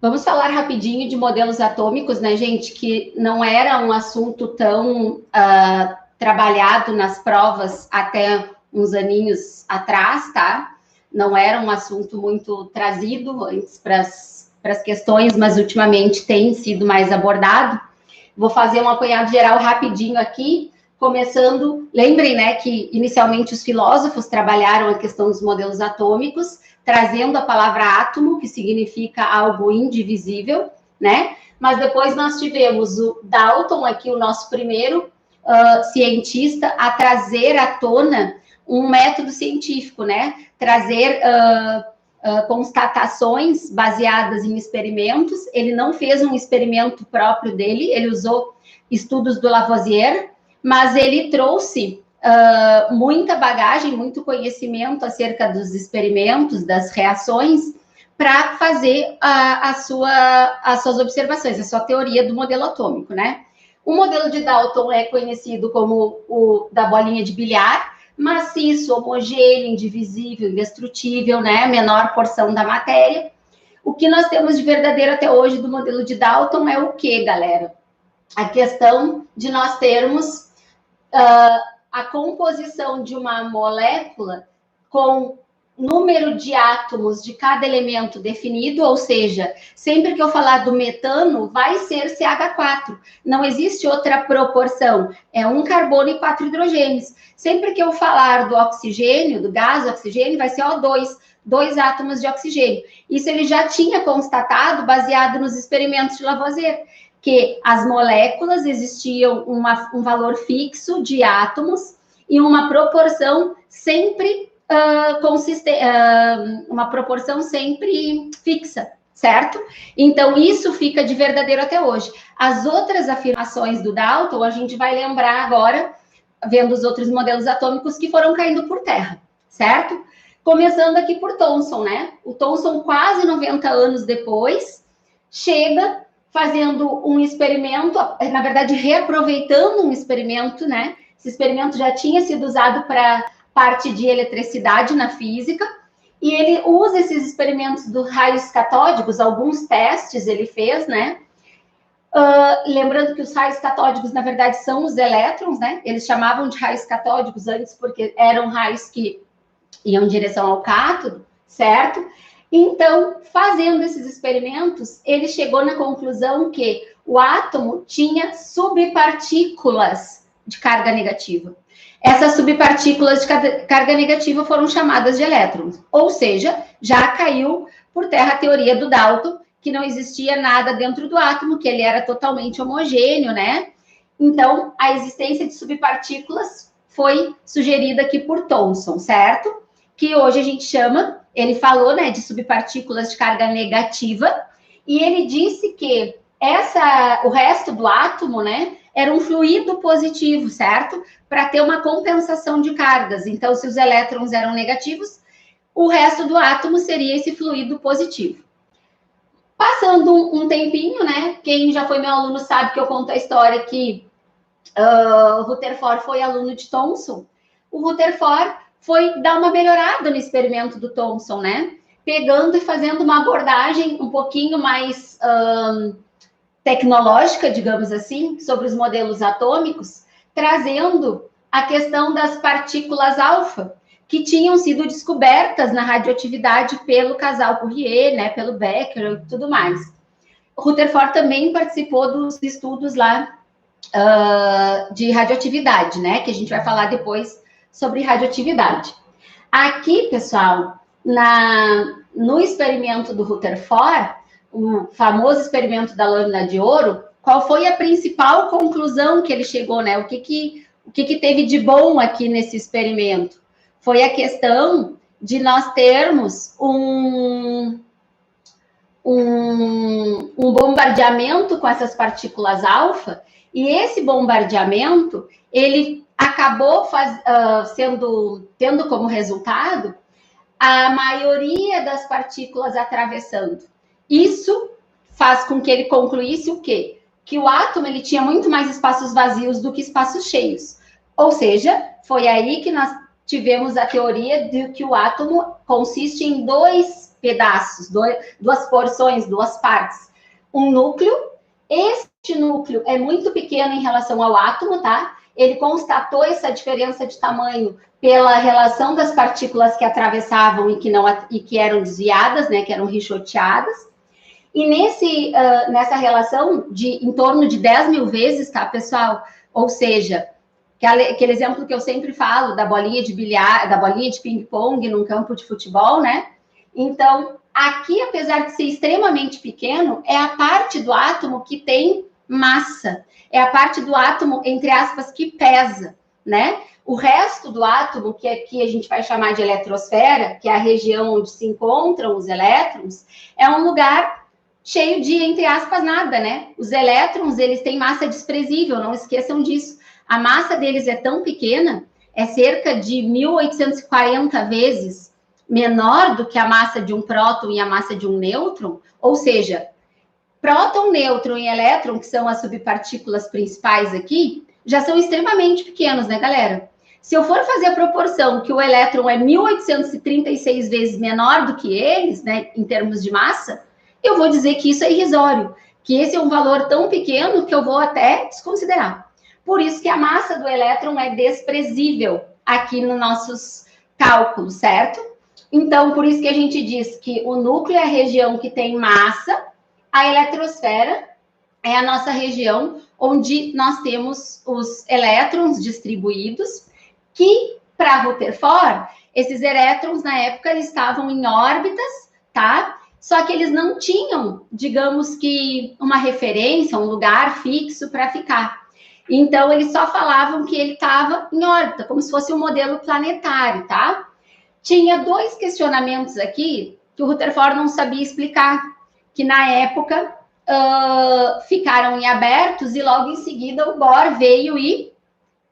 Vamos falar rapidinho de modelos atômicos, né, gente, que não era um assunto tão trabalhado nas provas até uns aninhos atrás, tá? Não era um assunto muito trazido antes para as questões, mas ultimamente tem sido mais abordado. Vou fazer um apanhado geral rapidinho aqui, começando, lembrem, né, que inicialmente os filósofos trabalharam a questão dos modelos atômicos, trazendo a palavra átomo, que significa algo indivisível, né? Mas depois nós tivemos o Dalton, aqui o nosso primeiro cientista, a trazer à tona um método científico, né? Trazer constatações baseadas em experimentos. Ele não fez um experimento próprio dele, ele usou estudos do Lavoisier, mas ele trouxe muita bagagem, muito conhecimento acerca dos experimentos, das reações, para fazer as suas observações, a sua teoria do modelo atômico, né? O modelo de Dalton é conhecido como o da bolinha de bilhar, maciço, homogêneo, indivisível, indestrutível, né? Menor porção da matéria. O que nós temos de verdadeiro até hoje do modelo de Dalton é o que, galera? A questão de nós termos a composição de uma molécula com número de átomos de cada elemento definido, ou seja, sempre que eu falar do metano, vai ser CH4. Não existe outra proporção. É um carbono e 4 hidrogênios. Sempre que eu falar do oxigênio, do gás oxigênio, vai ser O2, 2 átomos de oxigênio. Isso ele já tinha constatado, baseado nos experimentos de Lavoisier, que as moléculas existiam um valor fixo de átomos e uma proporção sempre uma proporção sempre fixa, certo? Então, isso fica de verdadeiro até hoje. As outras afirmações do Dalton, a gente vai lembrar agora, vendo os outros modelos atômicos que foram caindo por terra, certo? Começando aqui por Thomson, né? O Thomson, quase 90 anos depois, chega fazendo um experimento, na verdade, reaproveitando um experimento, né? Esse experimento já tinha sido usado para parte de eletricidade na física, e ele usa esses experimentos dos raios catódicos, alguns testes ele fez, né? Lembrando que os raios catódicos, na verdade, são os elétrons, né? Eles chamavam de raios catódicos antes porque eram raios que iam em direção ao cátodo, certo? Então, fazendo esses experimentos, ele chegou na conclusão que o átomo tinha subpartículas de carga negativa. Essas subpartículas de carga negativa foram chamadas de elétrons, ou seja, já caiu por terra a teoria do Dalton, que não existia nada dentro do átomo, que ele era totalmente homogêneo, né? Então, a existência de subpartículas foi sugerida aqui por Thomson, certo? Que hoje a gente chama, ele falou, né, de subpartículas de carga negativa, e ele disse que o resto do átomo, né, era um fluido positivo, certo? Para ter uma compensação de cargas. Então, se os elétrons eram negativos, o resto do átomo seria esse fluido positivo. Passando um tempinho, né? Quem já foi meu aluno sabe que eu conto a história que Rutherford foi aluno de Thomson. O Rutherford foi dar uma melhorada no experimento do Thomson, né? Pegando e fazendo uma abordagem um pouquinho mais tecnológica, digamos assim, sobre os modelos atômicos, trazendo a questão das partículas alfa, que tinham sido descobertas na radioatividade pelo casal Curie, né, pelo Becquerel e tudo mais. O Rutherford também participou dos estudos lá de radioatividade, né, que a gente vai falar depois sobre radioatividade. Aqui, pessoal, no experimento do Rutherford, o famoso experimento da lâmina de ouro, qual foi a principal conclusão que ele chegou, né? O que teve de bom aqui nesse experimento? Foi a questão de nós termos um bombardeamento com essas partículas alfa, e esse bombardeamento, ele acabou tendo como resultado a maioria das partículas atravessando. Isso faz com que ele concluísse o quê? Que o átomo ele tinha muito mais espaços vazios do que espaços cheios. Ou seja, foi aí que nós tivemos a teoria de que o átomo consiste em dois pedaços, duas porções, duas partes. Um núcleo. Este núcleo é muito pequeno em relação ao átomo, tá? Ele constatou essa diferença de tamanho pela relação das partículas que atravessavam e que eram desviadas, né? Que eram ricocheadas. E nessa relação de em torno de 10 mil vezes, tá, pessoal? Ou seja, aquele exemplo que eu sempre falo da bolinha de bilhar, da bolinha de ping-pong num campo de futebol, né? Então, aqui, apesar de ser extremamente pequeno, é a parte do átomo que tem massa. É a parte do átomo, entre aspas, que pesa, né? O resto do átomo, que aqui a gente vai chamar de eletrosfera, que é a região onde se encontram os elétrons, é um lugar cheio de, entre aspas, nada, né? Os elétrons, eles têm massa desprezível, não esqueçam disso. A massa deles é tão pequena, é cerca de 1840 vezes menor do que a massa de um próton e a massa de um nêutron, ou seja, próton, nêutron e elétron, que são as subpartículas principais aqui, já são extremamente pequenos, né, galera? Se eu for fazer a proporção que o elétron é 1836 vezes menor do que eles, né, em termos de massa, eu vou dizer que isso é irrisório, que esse é um valor tão pequeno que eu vou até desconsiderar. Por isso que a massa do elétron é desprezível aqui nos nossos cálculos, certo? Então, por isso que a gente diz que o núcleo é a região que tem massa, a eletrosfera é a nossa região onde nós temos os elétrons distribuídos, que, para Rutherford, esses elétrons, na época, eles estavam em órbitas, tá? Só que eles não tinham, digamos que, uma referência, um lugar fixo para ficar. Então, eles só falavam que ele estava em órbita, como se fosse um modelo planetário, tá? Tinha dois questionamentos aqui que o Rutherford não sabia explicar, que na época ficaram em abertos e logo em seguida o Bohr veio e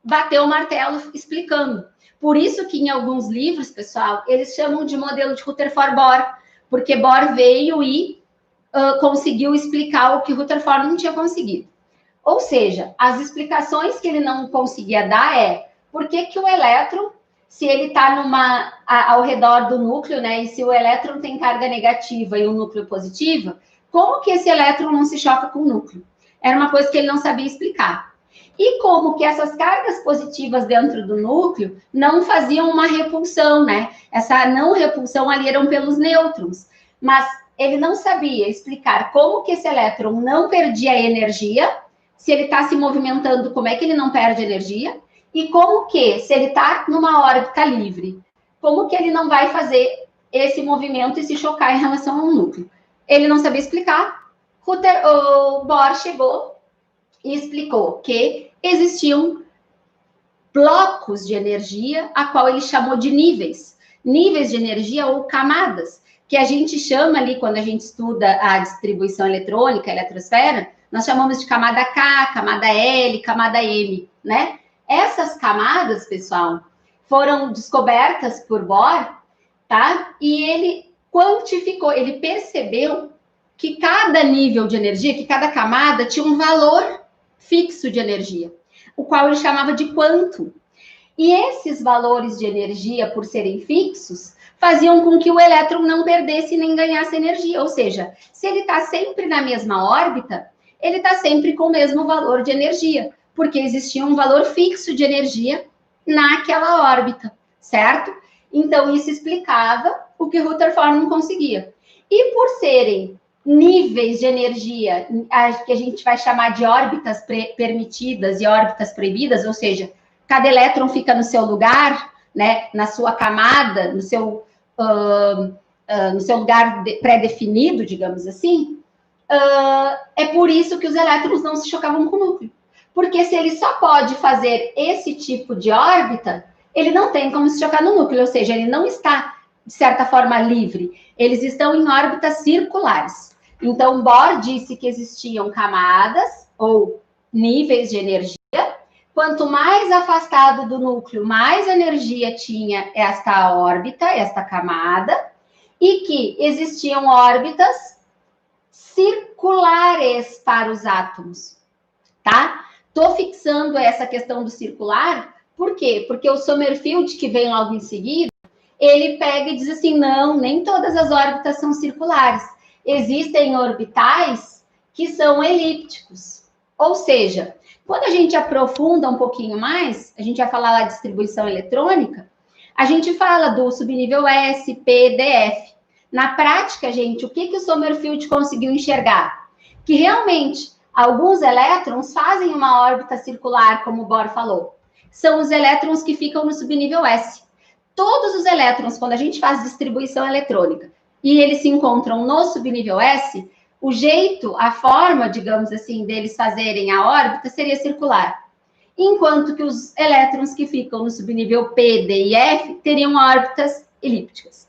bateu o martelo explicando. Por isso que em alguns livros, pessoal, eles chamam de modelo de Rutherford-Bohr, porque Bohr veio e conseguiu explicar o que Rutherford não tinha conseguido. Ou seja, as explicações que ele não conseguia dar é por que o elétron, se ele está ao redor do núcleo, né, e se o elétron tem carga negativa e um núcleo positivo, como que esse elétron não se choca com o núcleo? Era uma coisa que ele não sabia explicar. E como que essas cargas positivas dentro do núcleo não faziam uma repulsão, né? Essa não repulsão ali eram pelos nêutrons. Mas ele não sabia explicar como que esse elétron não perdia energia, se ele está se movimentando, como é que ele não perde energia, e como que, se ele está numa órbita livre, como que ele não vai fazer esse movimento e se chocar em relação ao núcleo. Ele não sabia explicar. O Bohr chegou e explicou que existiam blocos de energia, a qual ele chamou de níveis de energia ou camadas, que a gente chama ali, quando a gente estuda a distribuição eletrônica, a eletrosfera, nós chamamos de camada K, camada L, camada M, né? Essas camadas, pessoal, foram descobertas por Bohr, tá? E ele quantificou, ele percebeu que cada nível de energia, que cada camada tinha um valor fixo de energia, o qual ele chamava de quantum. E esses valores de energia, por serem fixos, faziam com que o elétron não perdesse nem ganhasse energia. Ou seja, se ele está sempre na mesma órbita, ele está sempre com o mesmo valor de energia, porque existia um valor fixo de energia naquela órbita, certo? Então, isso explicava o que Rutherford não conseguia. E por serem níveis de energia, que a gente vai chamar de órbitas permitidas e órbitas proibidas, ou seja, cada elétron fica no seu lugar, né, na sua camada, no seu lugar pré-definido, digamos assim, é por isso que os elétrons não se chocavam com o núcleo. Porque se ele só pode fazer esse tipo de órbita, ele não tem como se chocar no núcleo, ou seja, ele não está, de certa forma, livre. Eles estão em órbitas circulares. Então, Bohr disse que existiam camadas ou níveis de energia. Quanto mais afastado do núcleo, mais energia tinha esta órbita, esta camada, e que existiam órbitas circulares para os átomos, tá? Estou fixando essa questão do circular, por quê? Porque o Sommerfeld, que vem logo em seguida, ele pega e diz assim, não, nem todas as órbitas são circulares. Existem orbitais que são elípticos. Ou seja, quando a gente aprofunda um pouquinho mais, a gente vai falar lá de distribuição eletrônica, a gente fala do subnível S, P, DF. Na prática, gente, o que o Sommerfeld conseguiu enxergar? Que realmente alguns elétrons fazem uma órbita circular, como o Bohr falou. São os elétrons que ficam no subnível S. Todos os elétrons, quando a gente faz distribuição eletrônica e eles se encontram no subnível S, o jeito, a forma, digamos assim, deles fazerem a órbita seria circular. Enquanto que os elétrons que ficam no subnível P, D e F teriam órbitas elípticas.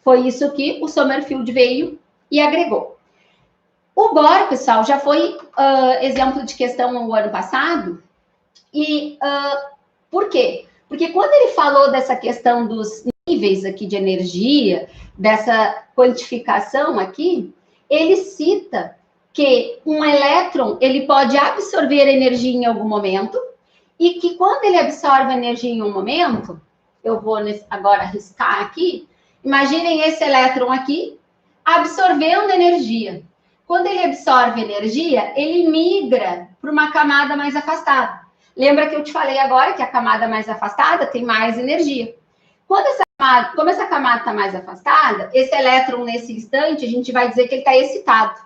Foi isso que o Sommerfeld veio e agregou. O Bohr, pessoal, já foi exemplo de questão no ano passado. E por quê? Porque quando ele falou dessa questão dos níveis aqui de energia, dessa quantificação aqui, ele cita que um elétron, ele pode absorver energia em algum momento, e que quando ele absorve energia em um momento, eu vou agora riscar aqui, imaginem esse elétron aqui absorvendo energia. Quando ele absorve energia, ele migra para uma camada mais afastada. Lembra que eu te falei agora que a camada mais afastada tem mais energia. Como essa camada está mais afastada, esse elétron, nesse instante, a gente vai dizer que ele está excitado.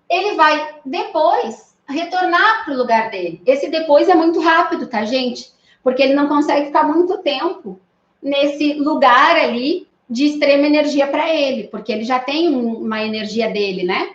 Ele vai, depois, retornar para o lugar dele. Esse depois é muito rápido, tá, gente? Porque ele não consegue ficar muito tempo nesse lugar ali de extrema energia para ele, porque ele já tem uma energia dele, né?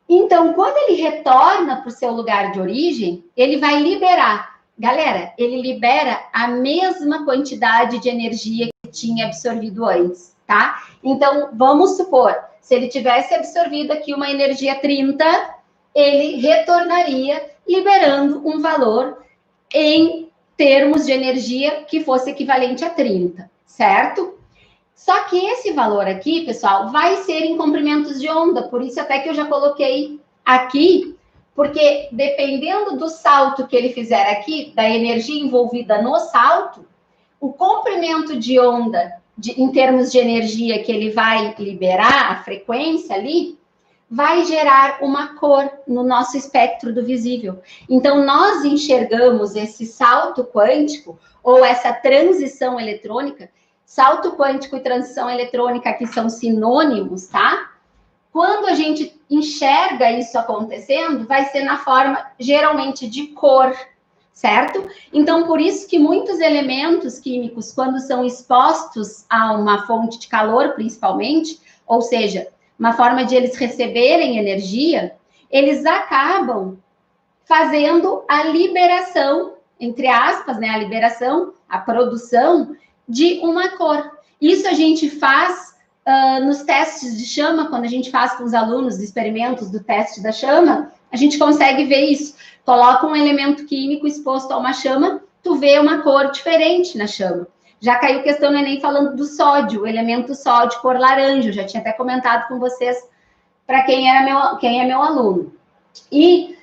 Então, quando ele retorna para o seu lugar de origem, ele vai liberar. Galera, ele libera a mesma quantidade de energia que tinha absorvido antes, tá? Então, vamos supor, se ele tivesse absorvido aqui uma energia 30, ele retornaria liberando um valor em termos de energia que fosse equivalente a 30, certo? Só que esse valor aqui, pessoal, vai ser em comprimentos de onda, por isso até que eu já coloquei aqui, porque dependendo do salto que ele fizer aqui, da energia envolvida no salto, o comprimento de onda, em termos de energia que ele vai liberar, a frequência ali, vai gerar uma cor no nosso espectro do visível. Então, nós enxergamos esse salto quântico, ou essa transição eletrônica. Salto quântico e transição eletrônica aqui são sinônimos, tá? Quando a gente enxerga isso acontecendo, vai ser na forma, geralmente, de cor, certo? Então, por isso que muitos elementos químicos, quando são expostos a uma fonte de calor, principalmente, ou seja, uma forma de eles receberem energia, eles acabam fazendo a liberação, entre aspas, né? A liberação, a produção de uma cor. Isso a gente faz nos testes de chama, quando a gente faz com os alunos experimentos do teste da chama, a gente consegue ver isso. Coloca um elemento químico exposto a uma chama, tu vê uma cor diferente na chama. Já caiu questão no Enem falando do sódio, o elemento sódio, cor laranja, eu já tinha até comentado com vocês para quem é meu aluno. E,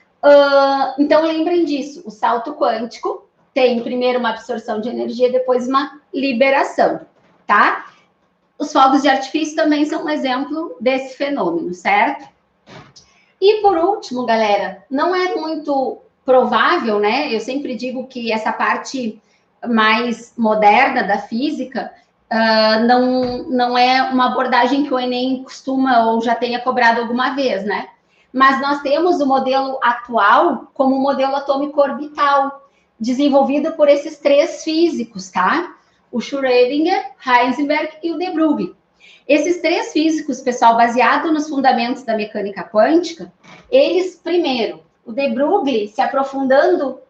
então, lembrem disso, o salto quântico tem primeiro uma absorção de energia, depois uma liberação, tá? Os fogos de artifício também são um exemplo desse fenômeno, certo? E por último, galera, não é muito provável, né? Eu sempre digo que essa parte mais moderna da física não é uma abordagem que o Enem costuma ou já tenha cobrado alguma vez, né? Mas nós temos o modelo atual como o modelo atômico orbital, desenvolvido por esses três físicos, tá? O Schrödinger, Heisenberg e o de Broglie. Esses três físicos, pessoal, baseado nos fundamentos da mecânica quântica, eles, primeiro, o de Broglie se aprofundando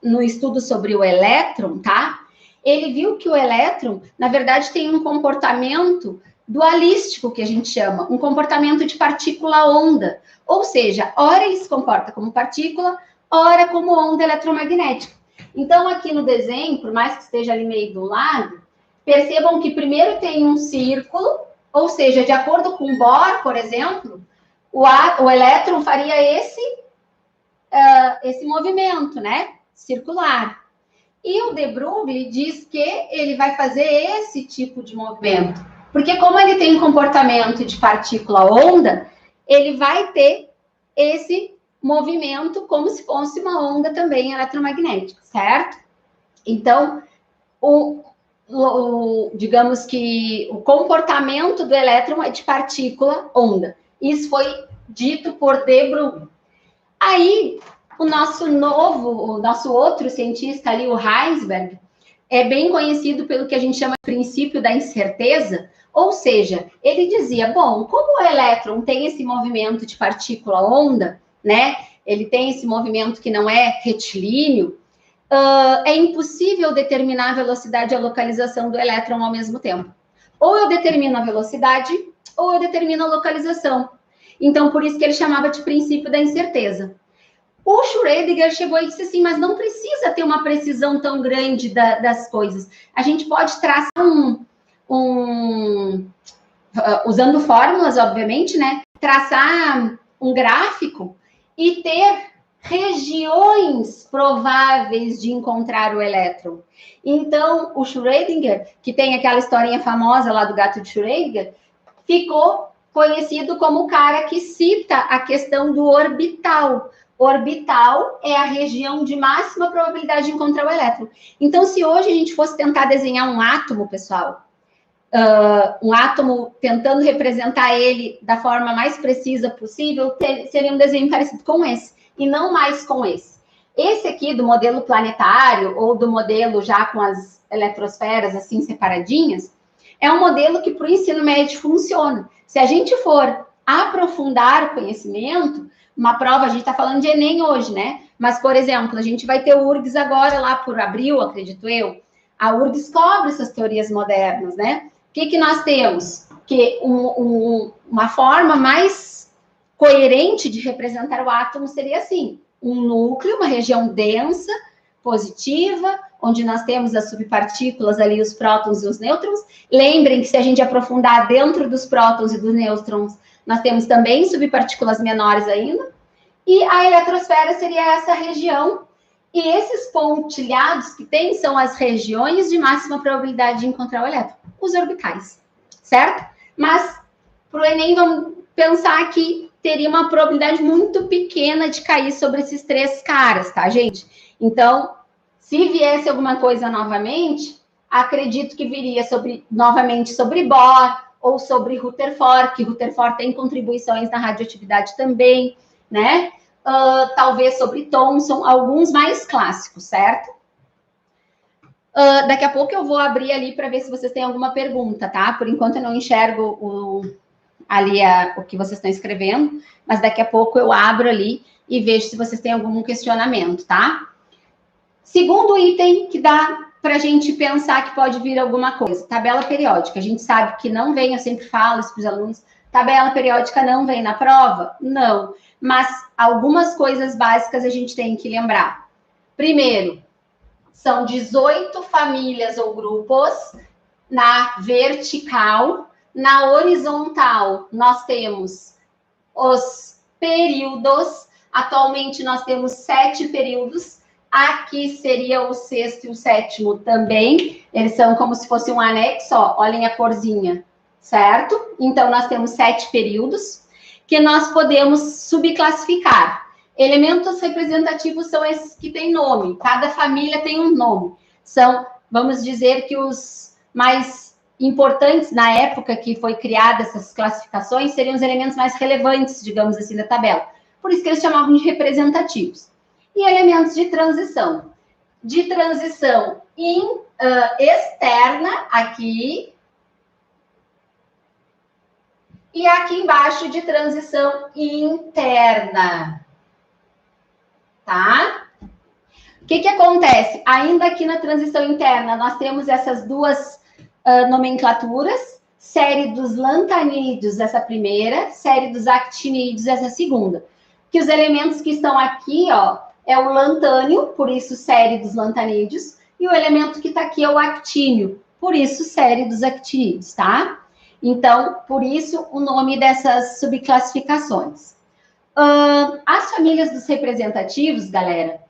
no estudo sobre o elétron, tá? Ele viu que o elétron, na verdade, tem um comportamento dualístico, que a gente chama, um comportamento de partícula-onda. Ou seja, ora ele se comporta como partícula, ora como onda eletromagnética. Então, aqui no desenho, por mais que esteja ali meio do lado, percebam que primeiro tem um círculo, ou seja, de acordo com Bohr, por exemplo, o elétron faria esse movimento, né? Circular. E o de Broglie diz que ele vai fazer esse tipo de movimento, porque como ele tem comportamento de partícula-onda, ele vai ter esse movimento como se fosse uma onda também eletromagnética, certo? Então, digamos que o comportamento do elétron é de partícula-onda. Isso foi dito por de Broglie. Aí, o nosso outro cientista ali, o Heisenberg, é bem conhecido pelo que a gente chama de princípio da incerteza, ou seja, ele dizia, bom, como o elétron tem esse movimento de partícula-onda, né? Ele tem esse movimento que não é retilíneo, é impossível determinar a velocidade e a localização do elétron ao mesmo tempo. Ou eu determino a velocidade, ou eu determino a localização. Então, por isso que ele chamava de princípio da incerteza. O Schrödinger chegou e disse assim, mas não precisa ter uma precisão tão grande das coisas. A gente pode traçar usando fórmulas, obviamente, né? Traçar um gráfico e ter regiões prováveis de encontrar o elétron. Então, o Schrödinger, que tem aquela historinha famosa lá do gato de Schrödinger, ficou conhecido como o cara que cita a questão do orbital. Orbital é a região de máxima probabilidade de encontrar o elétron. Então, se hoje a gente fosse tentar desenhar um átomo, pessoal, um átomo tentando representar ele da forma mais precisa possível, seria um desenho parecido com esse, e não mais com esse. Esse aqui do modelo planetário, ou do modelo já com as eletrosferas assim separadinhas, é um modelo que para o ensino médio funciona. Se a gente for aprofundar o conhecimento, uma prova, a gente está falando de Enem hoje, né? Mas, por exemplo, a gente vai ter o URGS agora, lá por abril, acredito eu. A URGS cobre essas teorias modernas, né? O que nós temos? Que uma forma mais coerente de representar o átomo seria assim, um núcleo, uma região densa, positiva, onde nós temos as subpartículas ali, os prótons e os nêutrons. Lembrem que se a gente aprofundar dentro dos prótons e dos nêutrons, nós temos também subpartículas menores ainda. E a eletrosfera seria essa região. E esses pontilhados que tem são as regiões de máxima probabilidade de encontrar o elétron, os orbitais, certo? Mas, para o Enem, vamos pensar que teria uma probabilidade muito pequena de cair sobre esses três caras, tá, gente? Então, se viesse alguma coisa novamente, acredito que viria novamente sobre Bohr ou sobre Rutherford, que Rutherford tem contribuições na radioatividade também, né? Talvez sobre Thomson, alguns mais clássicos, certo? Daqui a pouco eu vou abrir ali para ver se vocês têm alguma pergunta, tá? Por enquanto eu não enxergo o que vocês estão escrevendo, mas daqui a pouco eu abro ali e vejo se vocês têm algum questionamento, tá? Segundo item que dá para a gente pensar que pode vir alguma coisa, tabela periódica. A gente sabe que não vem, eu sempre falo isso para os alunos, tabela periódica não vem na prova? Não, mas algumas coisas básicas a gente tem que lembrar. Primeiro, são 18 famílias ou grupos na vertical. Na horizontal, nós temos os períodos. Atualmente, nós temos 7 períodos. Aqui seria o sexto e o sétimo também. Eles são como se fosse um anexo, ó. Olhem a corzinha, certo? Então, nós temos 7 períodos que nós podemos subclassificar. Elementos representativos são esses que têm nome. Cada família tem um nome. São, vamos dizer que os mais importantes na época que foi criada essas classificações seriam os elementos mais relevantes, digamos assim, da tabela. Por isso que eles chamavam de representativos. E elementos de transição. De transição externa, aqui. E aqui embaixo, de transição interna. Tá? O que acontece? Ainda aqui na transição interna, nós temos essas duas nomenclaturas. Série dos lantanídeos, essa primeira. Série dos actinídeos, essa segunda. Que os elementos que estão aqui, ó, é o lantânio, por isso série dos lantanídeos, e o elemento que está aqui é o actínio, por isso série dos actinídeos, tá? Então, por isso o nome dessas subclassificações. As famílias dos representativos, galera,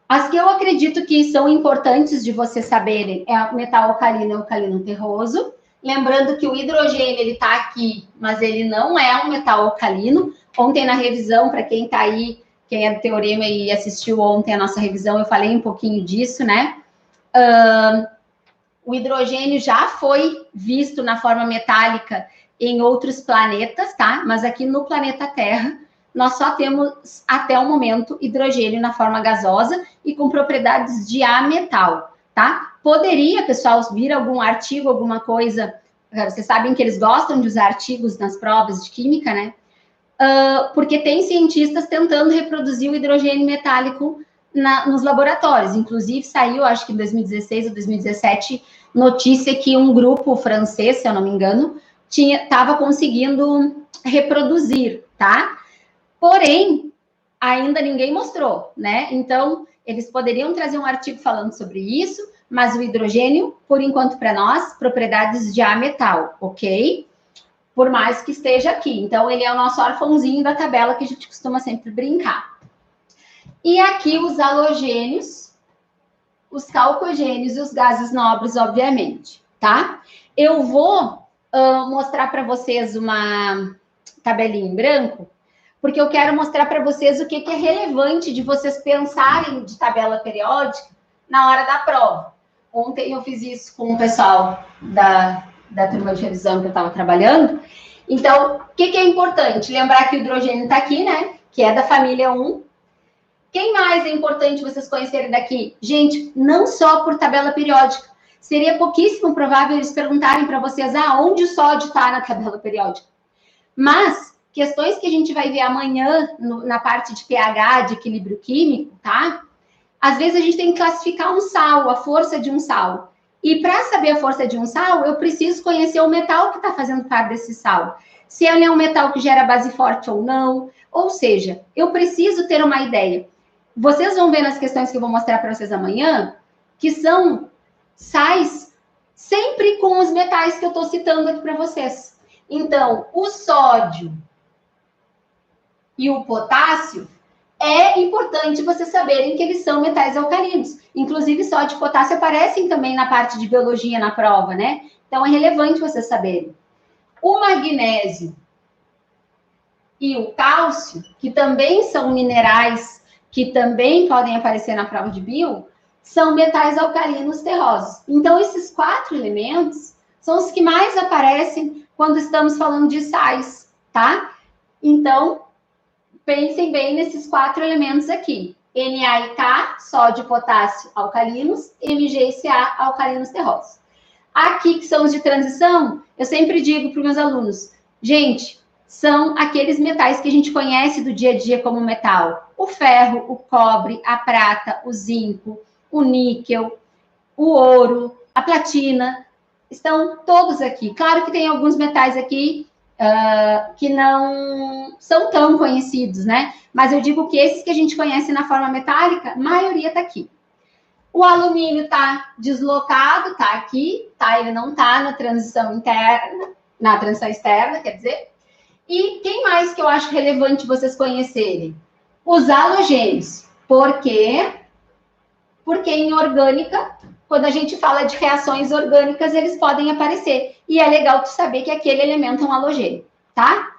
As que eu acredito que são importantes de vocês saberem é o metal alcalino e o alcalino terroso. Lembrando que o hidrogênio, ele está aqui, mas ele não é um metal alcalino. Ontem na revisão, para quem está aí, quem é do Teorema e assistiu ontem a nossa revisão, eu falei um pouquinho disso, né? O hidrogênio já foi visto na forma metálica em outros planetas, tá? Mas aqui no planeta Terra, nós só temos, até o momento, hidrogênio na forma gasosa e com propriedades de ametal, tá? Poderia, pessoal, vir algum artigo, alguma coisa... Vocês sabem que eles gostam de usar artigos nas provas de química, né? Porque tem cientistas tentando reproduzir o hidrogênio metálico nos laboratórios. Inclusive, saiu, acho que em 2016 ou 2017, notícia que um grupo francês, se eu não me engano, estava conseguindo reproduzir, tá? Porém, ainda ninguém mostrou, né? Então, eles poderiam trazer um artigo falando sobre isso, mas o hidrogênio, por enquanto, para nós, propriedades de ametal, ok? Por mais que esteja aqui. Então, ele é o nosso órfãozinho da tabela que a gente costuma sempre brincar. E aqui os halogênios, os calcogênios e os gases nobres, obviamente, tá? Eu vou mostrar para vocês uma tabelinha em branco, porque eu quero mostrar para vocês o que é relevante de vocês pensarem de tabela periódica na hora da prova. Ontem eu fiz isso com o pessoal da turma de revisão que eu estava trabalhando. Então, o que é importante? Lembrar que o hidrogênio está aqui, né? Que é da família 1. Quem mais é importante vocês conhecerem daqui? Gente, não só por tabela periódica. Seria pouquíssimo provável eles perguntarem para vocês onde o sódio está na tabela periódica. Mas, questões que a gente vai ver amanhã na parte de pH, de equilíbrio químico, tá? Às vezes a gente tem que classificar um sal, a força de um sal. E para saber a força de um sal, eu preciso conhecer o metal que está fazendo parte desse sal. Se ele é um metal que gera base forte ou não. Ou seja, eu preciso ter uma ideia. Vocês vão ver nas questões que eu vou mostrar para vocês amanhã, que são sais sempre com os metais que eu estou citando aqui para vocês. Então, o sódio e o potássio, é importante vocês saberem que eles são metais alcalinos. Inclusive, sódio e potássio aparecem também na parte de biologia na prova, né? Então, é relevante vocês saberem. O magnésio e o cálcio, que também são minerais, que também podem aparecer na prova de bio, são metais alcalinos terrosos. Então, esses 4 elementos são os que mais aparecem quando estamos falando de sais, tá? Então, pensem bem nesses 4 elementos aqui. Na e K, sódio, potássio, alcalinos, Mg e Ca, alcalinos terrosos. Aqui, que são os de transição, eu sempre digo para os meus alunos, gente, são aqueles metais que a gente conhece do dia a dia como metal. O ferro, o cobre, a prata, o zinco, o níquel, o ouro, a platina, estão todos aqui. Claro que tem alguns metais aqui que não são tão conhecidos, né? Mas eu digo que esses que a gente conhece na forma metálica, a maioria está aqui. O alumínio está deslocado, está aqui, tá? Ele não está na transição interna, na transição externa, quer dizer. E quem mais que eu acho relevante vocês conhecerem? Os halogênios. Por quê? Porque em orgânica, quando a gente fala de reações orgânicas, eles podem aparecer. E é legal tu saber que aquele elemento é um halogênio, tá?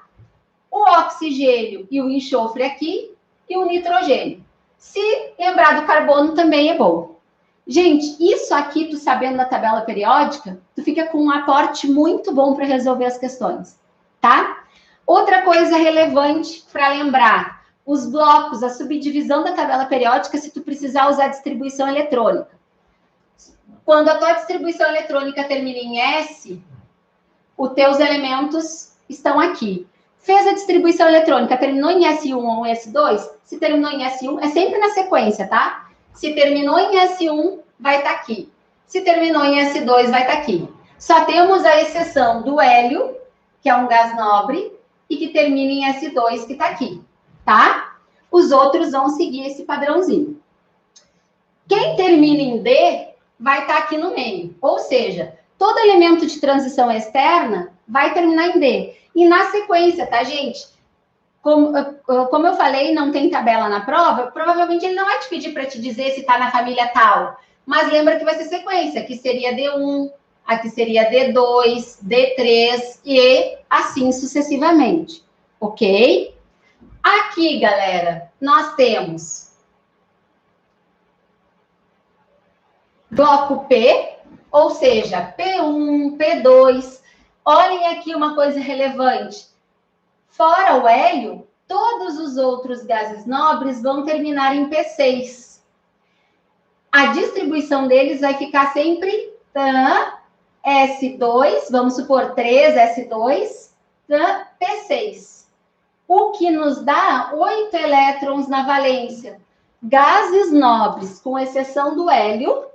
O oxigênio e o enxofre aqui, e o nitrogênio. Se lembrar do carbono, também é bom. Gente, isso aqui, tu sabendo da tabela periódica, tu fica com um aporte muito bom para resolver as questões, tá? Outra coisa relevante para lembrar, os blocos, a subdivisão da tabela periódica, se tu precisar usar distribuição eletrônica. Quando a tua distribuição eletrônica termina em S, os teus elementos estão aqui. Fez a distribuição eletrônica, terminou em S1 ou S2? Se terminou em S1, é sempre na sequência, tá? Se terminou em S1, vai estar aqui. Se terminou em S2, vai estar aqui. Só temos a exceção do hélio, que é um gás nobre, e que termina em S2, que está aqui, tá? Os outros vão seguir esse padrãozinho. Quem termina em D vai estar aqui no meio. Ou seja, todo elemento de transição externa vai terminar em D. E na sequência, tá, gente? Como eu falei, não tem tabela na prova, provavelmente ele não vai te pedir para te dizer se está na família tal, mas lembra que vai ser sequência, aqui seria D1, aqui seria D2, D3 e assim sucessivamente, ok? Aqui, galera, nós temos bloco P, ou seja, P1, P2. Olhem aqui uma coisa relevante. Fora o hélio, todos os outros gases nobres vão terminar em P6. A distribuição deles vai ficar sempre S2, vamos supor 3S2, P6. O que nos dá 8 elétrons na valência. Gases nobres, com exceção do hélio,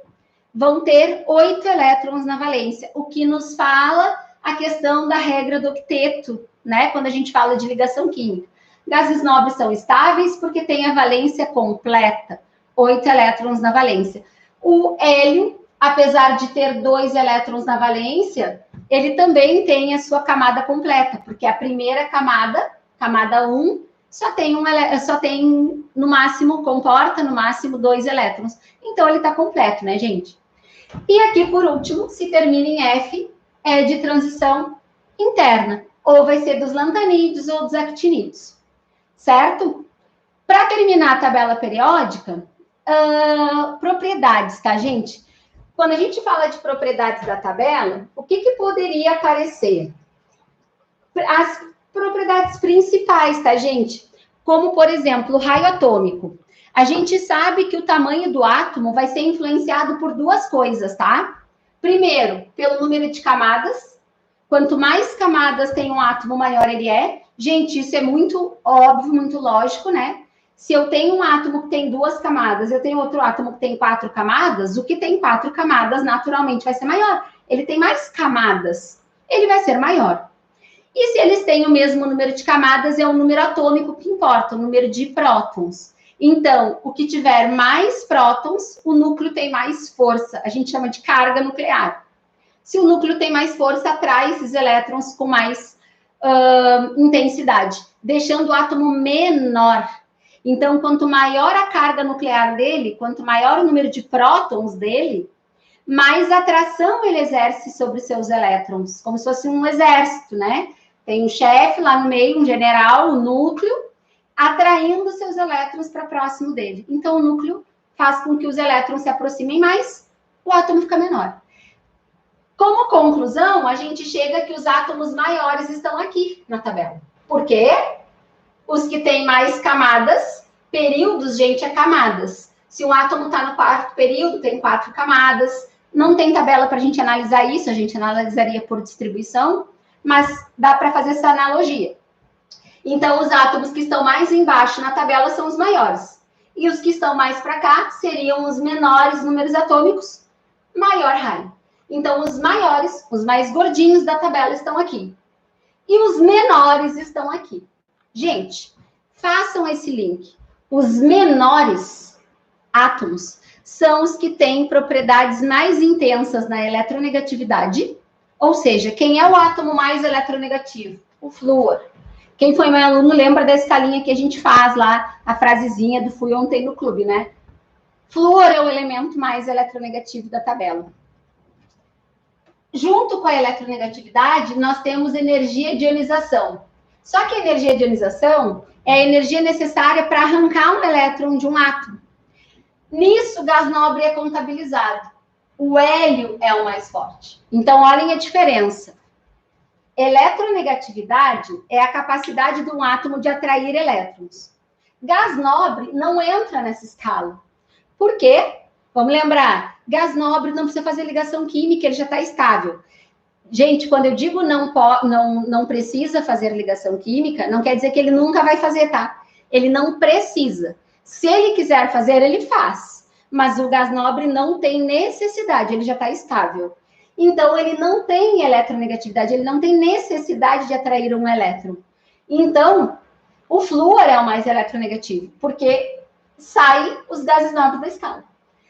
vão ter 8 elétrons na valência, o que nos fala a questão da regra do octeto, né? Quando a gente fala de ligação química. Gases nobres são estáveis porque tem a valência completa, 8 elétrons na valência. O hélio, apesar de ter 2 elétrons na valência, ele também tem a sua camada completa, porque a primeira camada, camada 1, só tem no máximo, comporta no máximo 2 elétrons. Então, ele está completo, né, gente? E aqui, por último, se termina em F, é de transição interna. Ou vai ser dos lantanídeos ou dos actinídeos. Certo? Para terminar a tabela periódica, propriedades, tá, gente? Quando a gente fala de propriedades da tabela, o que poderia aparecer? As propriedades principais, tá, gente? Como, por exemplo, o raio atômico. A gente sabe que o tamanho do átomo vai ser influenciado por duas coisas, tá? Primeiro, pelo número de camadas. Quanto mais camadas tem um átomo, maior ele é. Gente, isso é muito óbvio, muito lógico, né? Se eu tenho um átomo que tem 2 camadas, eu tenho outro átomo que tem 4 camadas, o que tem 4 camadas naturalmente vai ser maior. Ele tem mais camadas, ele vai ser maior. E se eles têm o mesmo número de camadas, é o número atômico que importa, o número de prótons. Então, o que tiver mais prótons, o núcleo tem mais força. A gente chama de carga nuclear. Se o núcleo tem mais força, atrai esses elétrons com mais intensidade, deixando o átomo menor. Então, quanto maior a carga nuclear dele, quanto maior o número de prótons dele, mais atração ele exerce sobre os seus elétrons, como se fosse um exército, né? Tem um chefe lá no meio, um general, um núcleo, atraindo seus elétrons para próximo dele. Então, o núcleo faz com que os elétrons se aproximem mais, o átomo fica menor. Como conclusão, a gente chega que os átomos maiores estão aqui na tabela. Por quê? Os que têm mais camadas, períodos, gente, é camadas. Se um átomo está no 4º período, tem 4 camadas. Não tem tabela para a gente analisar isso, a gente analisaria por distribuição, mas dá para fazer essa analogia. Então, os átomos que estão mais embaixo na tabela são os maiores. E os que estão mais para cá seriam os menores números atômicos, maior raio. Então, os maiores, os mais gordinhos da tabela estão aqui. E os menores estão aqui. Gente, façam esse link. Os menores átomos são os que têm propriedades mais intensas na eletronegatividade. Ou seja, quem é o átomo mais eletronegativo? O flúor. Quem foi meu aluno lembra da escalinha que a gente faz lá, a frasezinha do fui ontem no clube, né? Flúor é o elemento mais eletronegativo da tabela. Junto com a eletronegatividade, nós temos energia de ionização. Só que a energia de ionização é a energia necessária para arrancar um elétron de um átomo. Nisso, o gás nobre é contabilizado. O hélio é o mais forte. Então, olhem a diferença. Eletronegatividade é a capacidade de um átomo de atrair elétrons. Gás nobre não entra nessa escala. Por quê? Vamos lembrar, gás nobre não precisa fazer ligação química, ele já está estável. Gente, quando eu digo não precisa fazer ligação química, não quer dizer que ele nunca vai fazer, tá? Ele não precisa. Se ele quiser fazer, ele faz. Mas o gás nobre não tem necessidade, ele já está estável. Então, ele não tem eletronegatividade, ele não tem necessidade de atrair um elétron. Então, o flúor é o mais eletronegativo, porque sai os gases nobres da escala.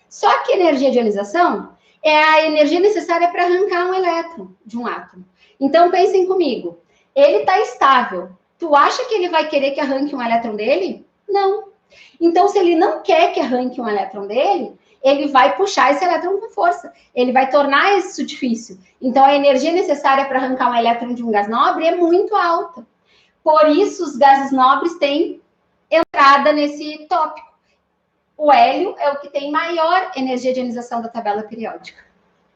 Só que a energia de ionização é a energia necessária para arrancar um elétron de um átomo. Então, pensem comigo. Ele está estável. Tu acha que ele vai querer que arranque um elétron dele? Não. Então, se ele não quer que arranque um elétron dele, ele vai puxar esse elétron com força. Ele vai tornar isso difícil. Então, a energia necessária para arrancar um elétron de um gás nobre é muito alta. Por isso, os gases nobres têm entrada nesse tópico. O hélio é o que tem maior energia de ionização da tabela periódica,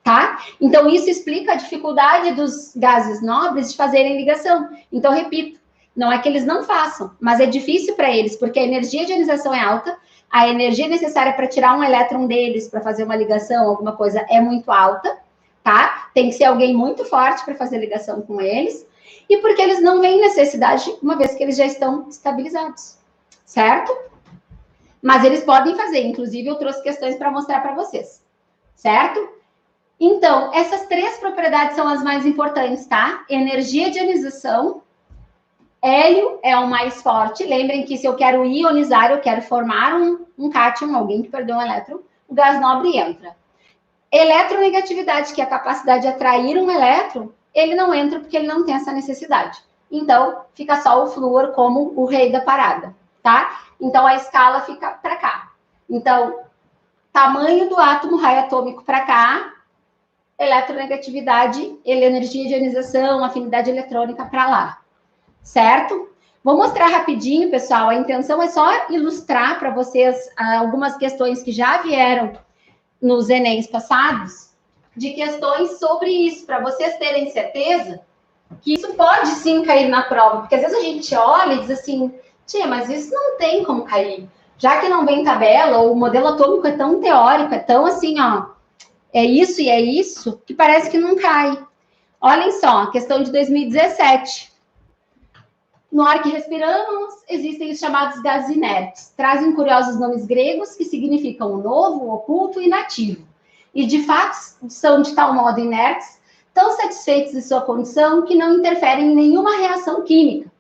tá? Então, isso explica a dificuldade dos gases nobres de fazerem ligação. Então, repito, não é que eles não façam, mas é difícil para eles, porque a energia de ionização é alta, a energia necessária para tirar um elétron deles, para fazer uma ligação, alguma coisa, é muito alta, tá? Tem que ser alguém muito forte para fazer ligação com eles, e porque eles não veem necessidade, uma vez que eles já estão estabilizados, certo? Mas eles podem fazer, inclusive eu trouxe questões para mostrar para vocês, certo? Então, essas três propriedades são as mais importantes, tá? Energia de ionização, hélio é o mais forte. Lembrem que se eu quero ionizar, eu quero formar um cátion, alguém que perdeu um elétron, o gás nobre entra. Eletronegatividade, que é a capacidade de atrair um elétron, ele não entra porque ele não tem essa necessidade. Então, fica só o flúor como o rei da parada, tá? Então, a escala fica para cá. Então, tamanho do átomo, raio atômico para cá, eletronegatividade, energia de ionização, afinidade eletrônica para lá, certo? Vou mostrar rapidinho, pessoal, a intenção é só ilustrar para vocês algumas questões que já vieram nos Enems passados, de questões sobre isso, para vocês terem certeza que isso pode sim cair na prova, porque às vezes a gente olha e diz assim, tia, mas isso não tem como cair, já que não vem tabela, o modelo atômico é tão teórico, é tão assim, ó, é isso, que parece que não cai. Olhem só, a questão de 2017. No ar que respiramos, existem os chamados gases inertes. Trazem curiosos nomes gregos que significam novo, oculto e inativo. E, de fato, são de tal modo inertes, tão satisfeitos de sua condição, que não interferem em nenhuma reação química.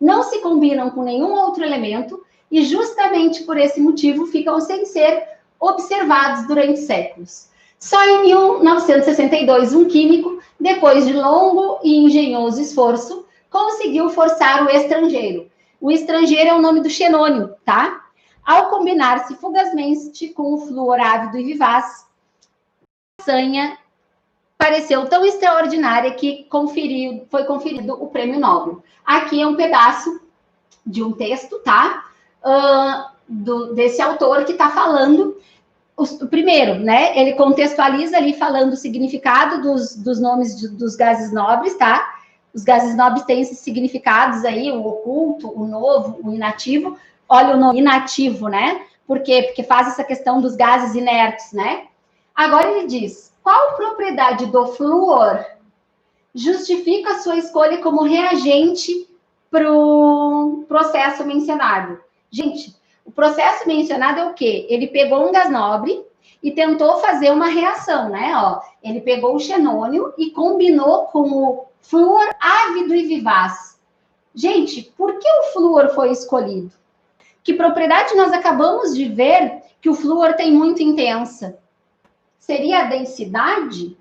Não se combinam com nenhum outro elemento e, justamente por esse motivo, ficam sem ser observados durante séculos. Só em 1962, um químico, depois de longo e engenhoso esforço, conseguiu forçar o estrangeiro. O estrangeiro é o nome do xenônio, tá? Ao combinar-se fugazmente com o flúor ávido e vivaz, a façanha pareceu tão extraordinária que foi conferido o prêmio Nobel. Aqui é um pedaço de um texto, tá? Desse autor que está falando. O primeiro, né? Ele contextualiza ali falando o significado dos nomes dos gases nobres, tá? Os gases nobres têm esses significados aí, o oculto, o novo, o inativo. Olha o nome inativo, né? Por quê? Porque faz essa questão dos gases inertes, né? Agora ele diz, qual propriedade do flúor justifica a sua escolha como reagente para o processo mencionado? Gente, o processo mencionado é o quê? Ele pegou um gás nobre e tentou fazer uma reação, né? Ó, ele pegou o xenônio e combinou com o flúor ávido e vivaz. Gente, por que o flúor foi escolhido? Que propriedade nós acabamos de ver que o flúor tem muito intensa? Seria a densidade?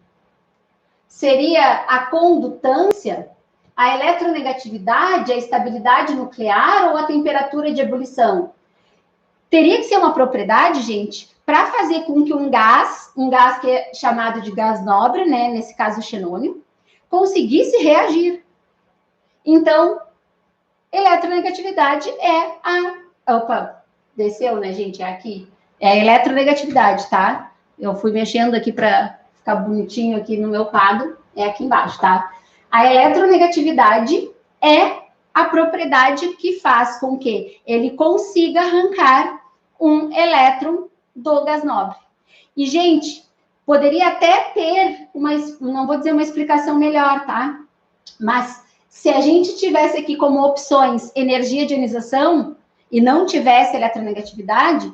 Seria a condutância? A eletronegatividade, a estabilidade nuclear ou a temperatura de ebulição? Teria que ser uma propriedade, gente, para fazer com que um gás que é chamado de gás nobre, né, nesse caso o xenônio, conseguisse reagir. Então, eletronegatividade é a... Opa, desceu, né, gente? É aqui. É a eletronegatividade, tá? Eu fui mexendo aqui para ficar bonitinho aqui no meu quadro. É aqui embaixo, tá? A eletronegatividade é a propriedade que faz com que ele consiga arrancar um elétron do gás nobre. E, gente, poderia até ter não vou dizer uma explicação melhor, tá? Mas se a gente tivesse aqui como opções energia de ionização e não tivesse eletronegatividade,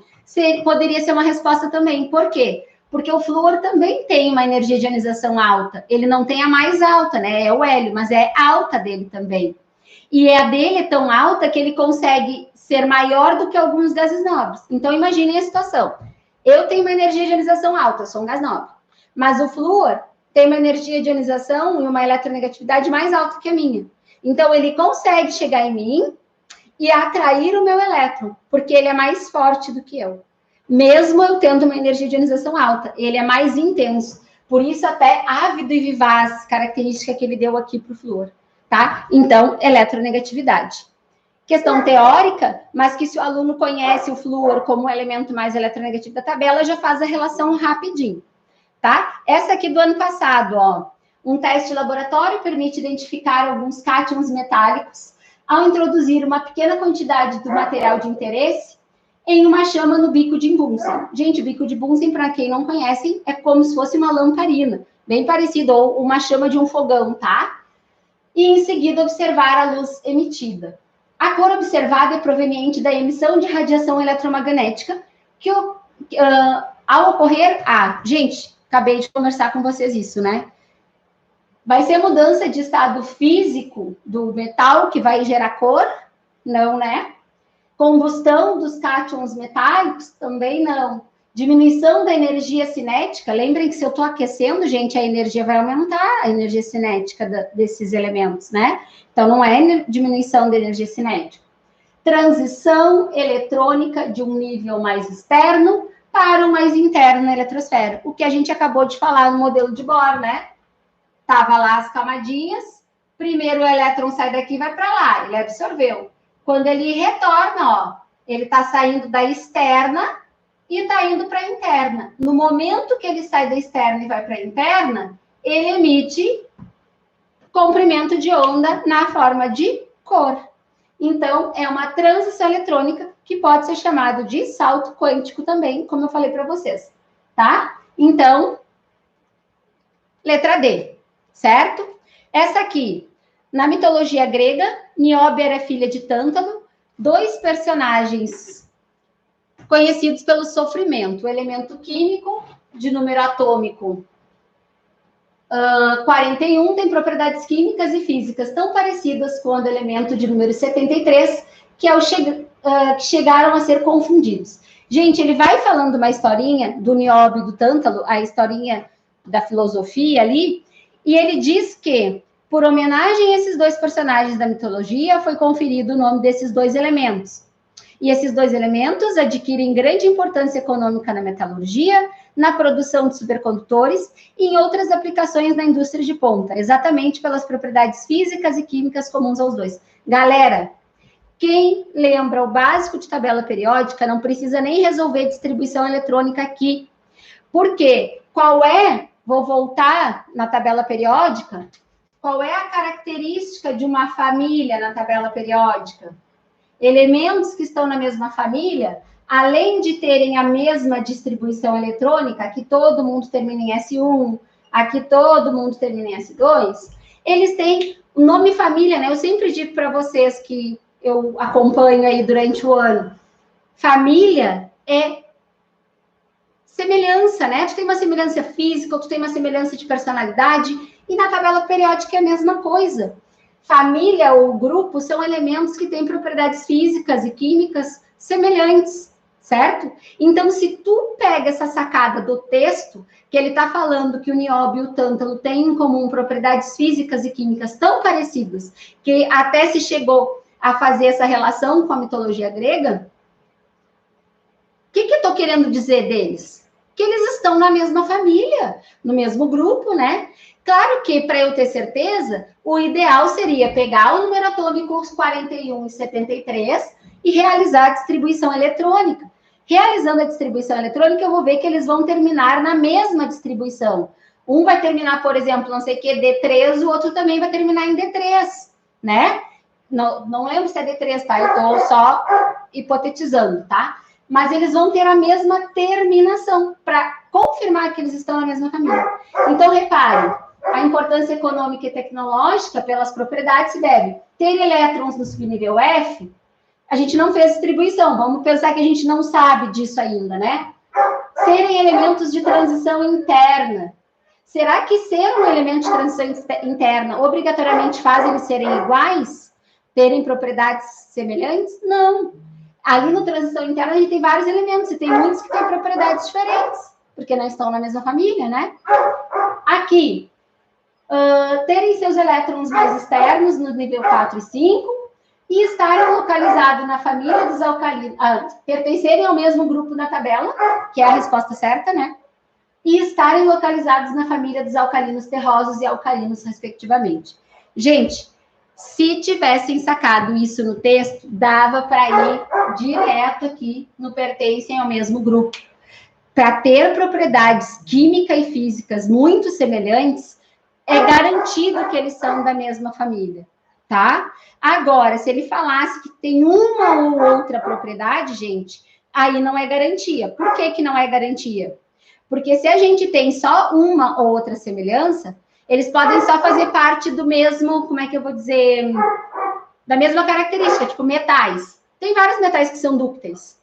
poderia ser uma resposta também. Por quê? Porque o flúor também tem uma energia de ionização alta. Ele não tem a mais alta, né? É o hélio, mas é alta dele também. E a dele é tão alta que ele consegue ser maior do que alguns gases nobres. Então, imaginem a situação. Eu tenho uma energia de ionização alta, eu sou um gás nobre. Mas o flúor tem uma energia de ionização e uma eletronegatividade mais alta que a minha. Então, ele consegue chegar em mim e atrair o meu elétron, porque ele é mais forte do que eu. Mesmo eu tendo uma energia de ionização alta, ele é mais intenso. Por isso, até ávido e vivaz, característica que ele deu aqui para o flúor, tá? Então, eletronegatividade. Questão teórica, mas que se o aluno conhece o flúor como o elemento mais eletronegativo da tabela, já faz a relação rapidinho, tá? Essa aqui do ano passado, ó. Um teste de laboratório permite identificar alguns cátions metálicos ao introduzir uma pequena quantidade do material de interesse em uma chama no bico de Bunsen. Gente, o bico de Bunsen, para quem não conhece, é como se fosse uma lamparina, bem parecido, ou uma chama de um fogão, tá? E em seguida observar a luz emitida. A cor observada é proveniente da emissão de radiação eletromagnética, que ao ocorrer gente, acabei de conversar com vocês isso, né? Vai ser mudança de estado físico do metal que vai gerar cor? Não, né? Combustão dos cátions metálicos? Também não. Diminuição da energia cinética? Lembrem que se eu estou aquecendo, gente, a energia vai aumentar, a energia cinética desses elementos, né? Então, não é diminuição da energia cinética. Transição eletrônica de um nível mais externo para um mais interno na eletrosfera. O que a gente acabou de falar no modelo de Bohr, né? Tava lá as camadinhas, primeiro o elétron sai daqui e vai para lá, ele absorveu. Quando ele retorna, ó, ele está saindo da externa e está indo para a interna. No momento que ele sai da externa e vai para a interna, ele emite comprimento de onda na forma de cor. Então, é uma transição eletrônica que pode ser chamado de salto quântico também, como eu falei para vocês, tá? Então, letra D, certo? Essa aqui, na mitologia grega, Nióbe era filha de Tântalo, dois personagens conhecidos pelo sofrimento. O elemento químico de número atômico 41 tem propriedades químicas e físicas tão parecidas com o do elemento de número 73, que chegaram a ser confundidos. Gente, ele vai falando uma historinha do Nióbe e do Tântalo, a historinha da filosofia ali, e ele diz que, por homenagem a esses dois personagens da mitologia, foi conferido o nome desses dois elementos. E esses dois elementos adquirem grande importância econômica na metalurgia, na produção de supercondutores e em outras aplicações na indústria de ponta, exatamente pelas propriedades físicas e químicas comuns aos dois. Galera, quem lembra o básico de tabela periódica não precisa nem resolver distribuição eletrônica aqui. Por quê? Vou voltar na tabela periódica, qual é a característica de uma família na tabela periódica? Elementos que estão na mesma família, além de terem a mesma distribuição eletrônica, aqui todo mundo termina em S1, aqui todo mundo termina em S2, eles têm o nome família, né? Eu sempre digo para vocês que eu acompanho aí durante o ano, família é semelhança, né? Tu tem uma semelhança física, ou tu tem uma semelhança de personalidade, e na tabela periódica é a mesma coisa. Família ou grupo são elementos que têm propriedades físicas e químicas semelhantes, certo? Então, se tu pega essa sacada do texto, que ele está falando que o nióbio e o tântalo têm em comum propriedades físicas e químicas tão parecidas, que até se chegou a fazer essa relação com a mitologia grega, o que eu estou querendo dizer deles? Que eles estão na mesma família, no mesmo grupo, né? Claro que, para eu ter certeza, o ideal seria pegar o número atômico 41 e 73 e realizar a distribuição eletrônica. Realizando a distribuição eletrônica, eu vou ver que eles vão terminar na mesma distribuição. Um vai terminar, por exemplo, não sei o que, D3, o outro também vai terminar em D3, né? Não lembro se é D3, tá? Eu estou só hipotetizando, tá? Mas eles vão ter a mesma terminação para confirmar que eles estão na mesma família. Então, reparem, a importância econômica e tecnológica pelas propriedades se deve ter elétrons no subnível F. A gente não fez distribuição, vamos pensar que a gente não sabe disso ainda, né? Serem elementos de transição interna. Será que ser um elemento de transição interna obrigatoriamente faz eles serem iguais? Terem propriedades semelhantes? Não. Ali no transição interna a gente tem vários elementos, e tem muitos que têm propriedades diferentes, porque não estão na mesma família, né? Aqui, terem seus elétrons mais externos no nível 4 e 5 e estarem localizados na família dos alcalinos, pertencerem ao mesmo grupo na tabela, que é a resposta certa, né? E estarem localizados na família dos alcalinos terrosos e alcalinos, respectivamente. Gente, se tivessem sacado isso no texto, dava para ir direto aqui no pertencem ao mesmo grupo. Para ter propriedades químicas e físicas muito semelhantes, é garantido que eles são da mesma família, tá? Agora, se ele falasse que tem uma ou outra propriedade, gente, aí não é garantia. Por que não é garantia? Porque se a gente tem só uma ou outra semelhança, eles podem só fazer parte do mesmo, como é que eu vou dizer, da mesma característica, tipo metais. Tem vários metais que são dúcteis.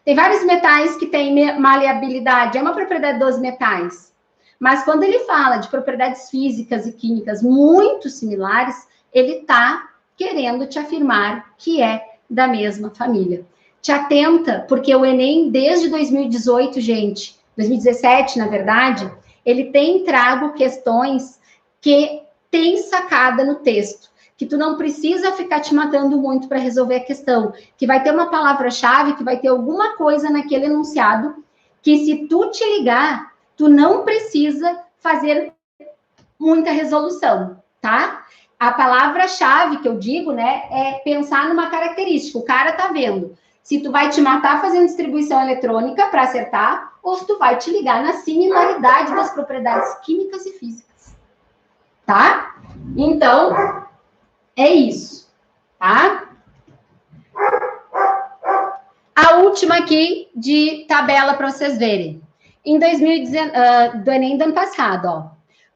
Tem vários metais que têm maleabilidade, é uma propriedade dos metais. Mas quando ele fala de propriedades físicas e químicas muito similares, ele está querendo te afirmar que é da mesma família. Te atenta, porque o Enem, desde 2018, gente, 2017, na verdade, ele tem trago questões que tem sacada no texto, que tu não precisa ficar te matando muito para resolver a questão, que vai ter uma palavra-chave, que vai ter alguma coisa naquele enunciado, que se tu te ligar, tu não precisa fazer muita resolução, tá? A palavra-chave que eu digo, né, é pensar numa característica. O cara tá vendo se tu vai te matar fazendo distribuição eletrônica para acertar, ou se tu vai te ligar na similaridade das propriedades químicas e físicas, tá? Então, é isso, tá? A última aqui de tabela para vocês verem. Em 2019, do Enem do ano passado, ó.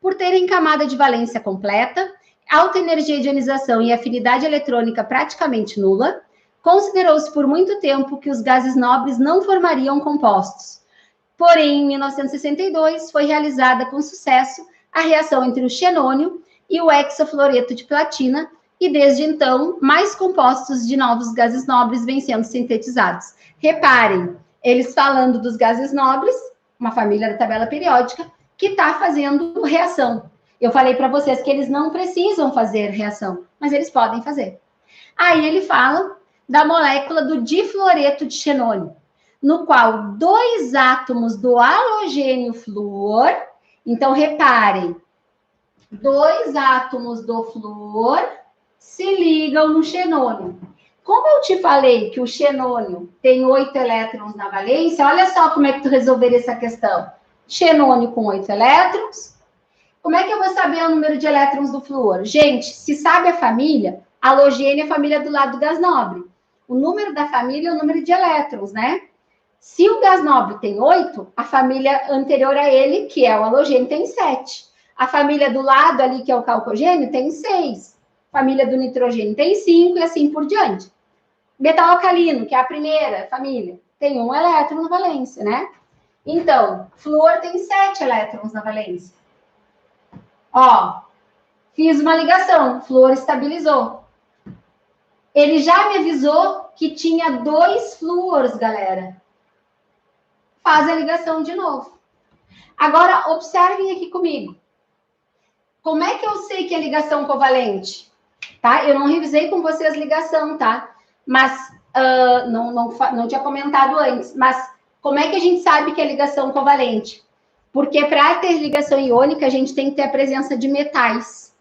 Por terem camada de valência completa, alta energia de ionização e afinidade eletrônica praticamente nula, considerou-se por muito tempo que os gases nobres não formariam compostos. Porém, em 1962, foi realizada com sucesso a reação entre o xenônio e o hexafluoreto de platina, e desde então, mais compostos de novos gases nobres vêm sendo sintetizados. Reparem, eles falando dos gases nobres, uma família da tabela periódica, que está fazendo reação. Eu falei para vocês que eles não precisam fazer reação, mas eles podem fazer. Aí ele fala da molécula do difluoreto de xenônio, no qual 2 átomos do halogênio flúor, então reparem, 2 átomos do flúor se ligam no xenônio. Como eu te falei que o xenônio tem 8 elétrons na valência, olha só como é que tu resolveria essa questão. Xenônio com 8 elétrons. Como é que eu vou saber o número de elétrons do flúor? Gente, se sabe a família, halogênio é a família do lado do gás nobre. O número da família é o número de elétrons, né? Se o gás nobre tem 8, a família anterior a ele, que é o halogênio, tem 7. A família do lado ali, que é o calcogênio, tem 6. A família do nitrogênio tem 5 e assim por diante. Metal alcalino, que é a primeira família, tem 1 elétron na valência, né? Então, flúor tem 7 elétrons na valência. Ó, fiz uma ligação, flúor estabilizou. Ele já me avisou que tinha 2 flúors, galera. Faz a ligação de novo. Agora, observem aqui comigo. Como é que eu sei que é ligação covalente? Tá? Eu não revisei com vocês ligação, tá? Mas, não tinha comentado antes. Mas, como é que a gente sabe que é ligação covalente? Porque para ter ligação iônica, a gente tem que ter a presença de metais.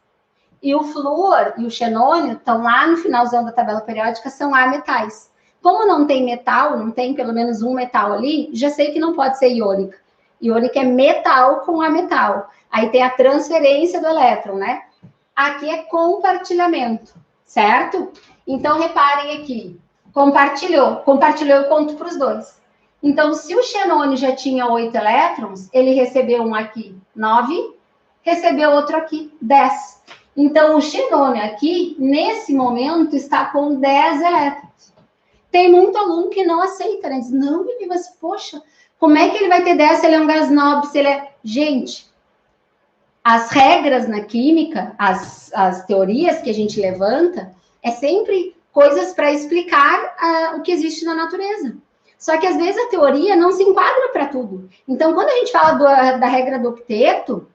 E o flúor e o xenônio estão lá no finalzão da tabela periódica, são ametais. Como não tem metal, não tem pelo menos um metal ali, já sei que não pode ser iônica. Iônica é metal com ametal. Aí tem a transferência do elétron, né? Aqui é compartilhamento, certo? Então, reparem aqui. Compartilhou, eu conto para os dois. Então, se o xenônio já tinha 8 elétrons, ele recebeu um aqui 9, recebeu outro aqui 10. Então, o xenônio aqui, nesse momento, está com 10 elétrons. Tem muito aluno que não aceita, né? Diz, não, mas poxa, como é que ele vai ter 10 se ele é um gás nobre, se ele é... Gente, as regras na química, as teorias que a gente levanta, é sempre coisas para explicar o que existe na natureza. Só que, às vezes, a teoria não se enquadra para tudo. Então, quando a gente fala da regra do octeto,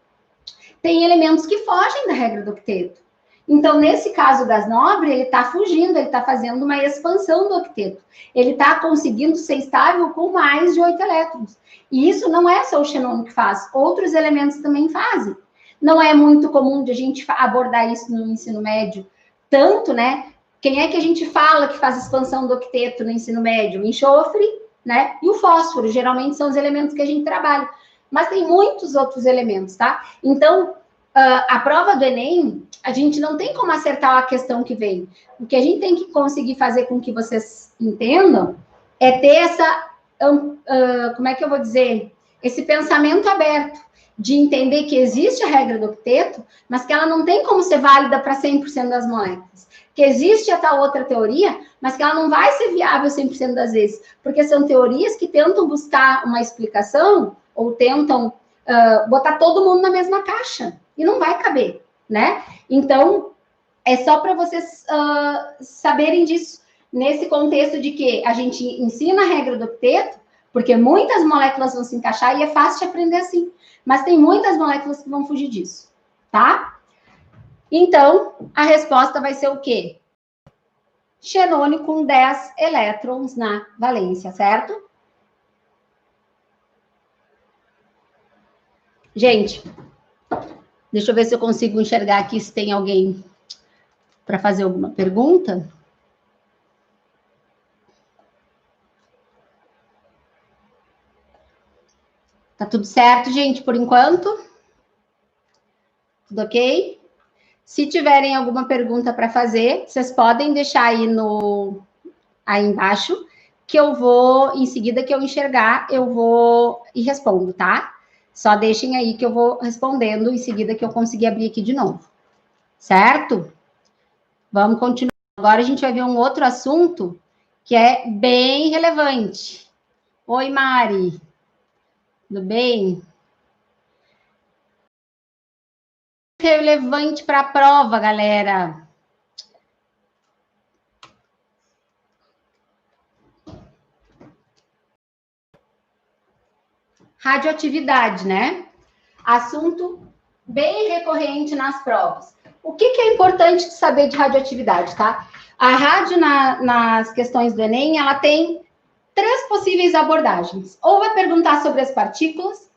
tem elementos que fogem da regra do octeto. Então, nesse caso, o gás nobre, ele está fugindo, ele está fazendo uma expansão do octeto. Ele está conseguindo ser estável com mais de 8 elétrons. E isso não é só o xenônio que faz, outros elementos também fazem. Não é muito comum de a gente abordar isso no ensino médio, tanto, né? Quem é que a gente fala que faz expansão do octeto no ensino médio? O enxofre, né? E o fósforo, geralmente são os elementos que a gente trabalha. Mas tem muitos outros elementos, tá? Então, a prova do Enem, a gente não tem como acertar a questão que vem. O que a gente tem que conseguir fazer com que vocês entendam é ter essa, como é que eu vou dizer? Esse pensamento aberto de entender que existe a regra do octeto, mas que ela não tem como ser válida para 100% das moléculas. Que existe a tal outra teoria, mas que ela não vai ser viável 100% das vezes, porque são teorias que tentam buscar uma explicação ou tentam botar todo mundo na mesma caixa, e não vai caber, né? Então, é só para vocês saberem disso, nesse contexto de que a gente ensina a regra do octeto, porque muitas moléculas vão se encaixar e é fácil de aprender assim, mas tem muitas moléculas que vão fugir disso, tá? Então, a resposta vai ser o quê? Xenônio com 10 elétrons na valência, certo? Gente, deixa eu ver se eu consigo enxergar aqui se tem alguém para fazer alguma pergunta. Tá tudo certo, gente, por enquanto? Tudo ok? Se tiverem alguma pergunta para fazer, vocês podem deixar aí embaixo, que eu vou, em seguida que eu enxergar, eu vou e respondo, tá? Só deixem aí que eu vou respondendo em seguida que eu conseguir abrir aqui de novo. Certo? Vamos continuar. Agora a gente vai ver um outro assunto que é bem relevante. Oi, Mari. Tudo bem? Relevante para a prova, galera. Radioatividade, né? Assunto bem recorrente nas provas. O que é importante de saber de radioatividade, tá? A rádio, nas questões do Enem, ela tem 3 possíveis abordagens. Ou vai perguntar sobre as partículas,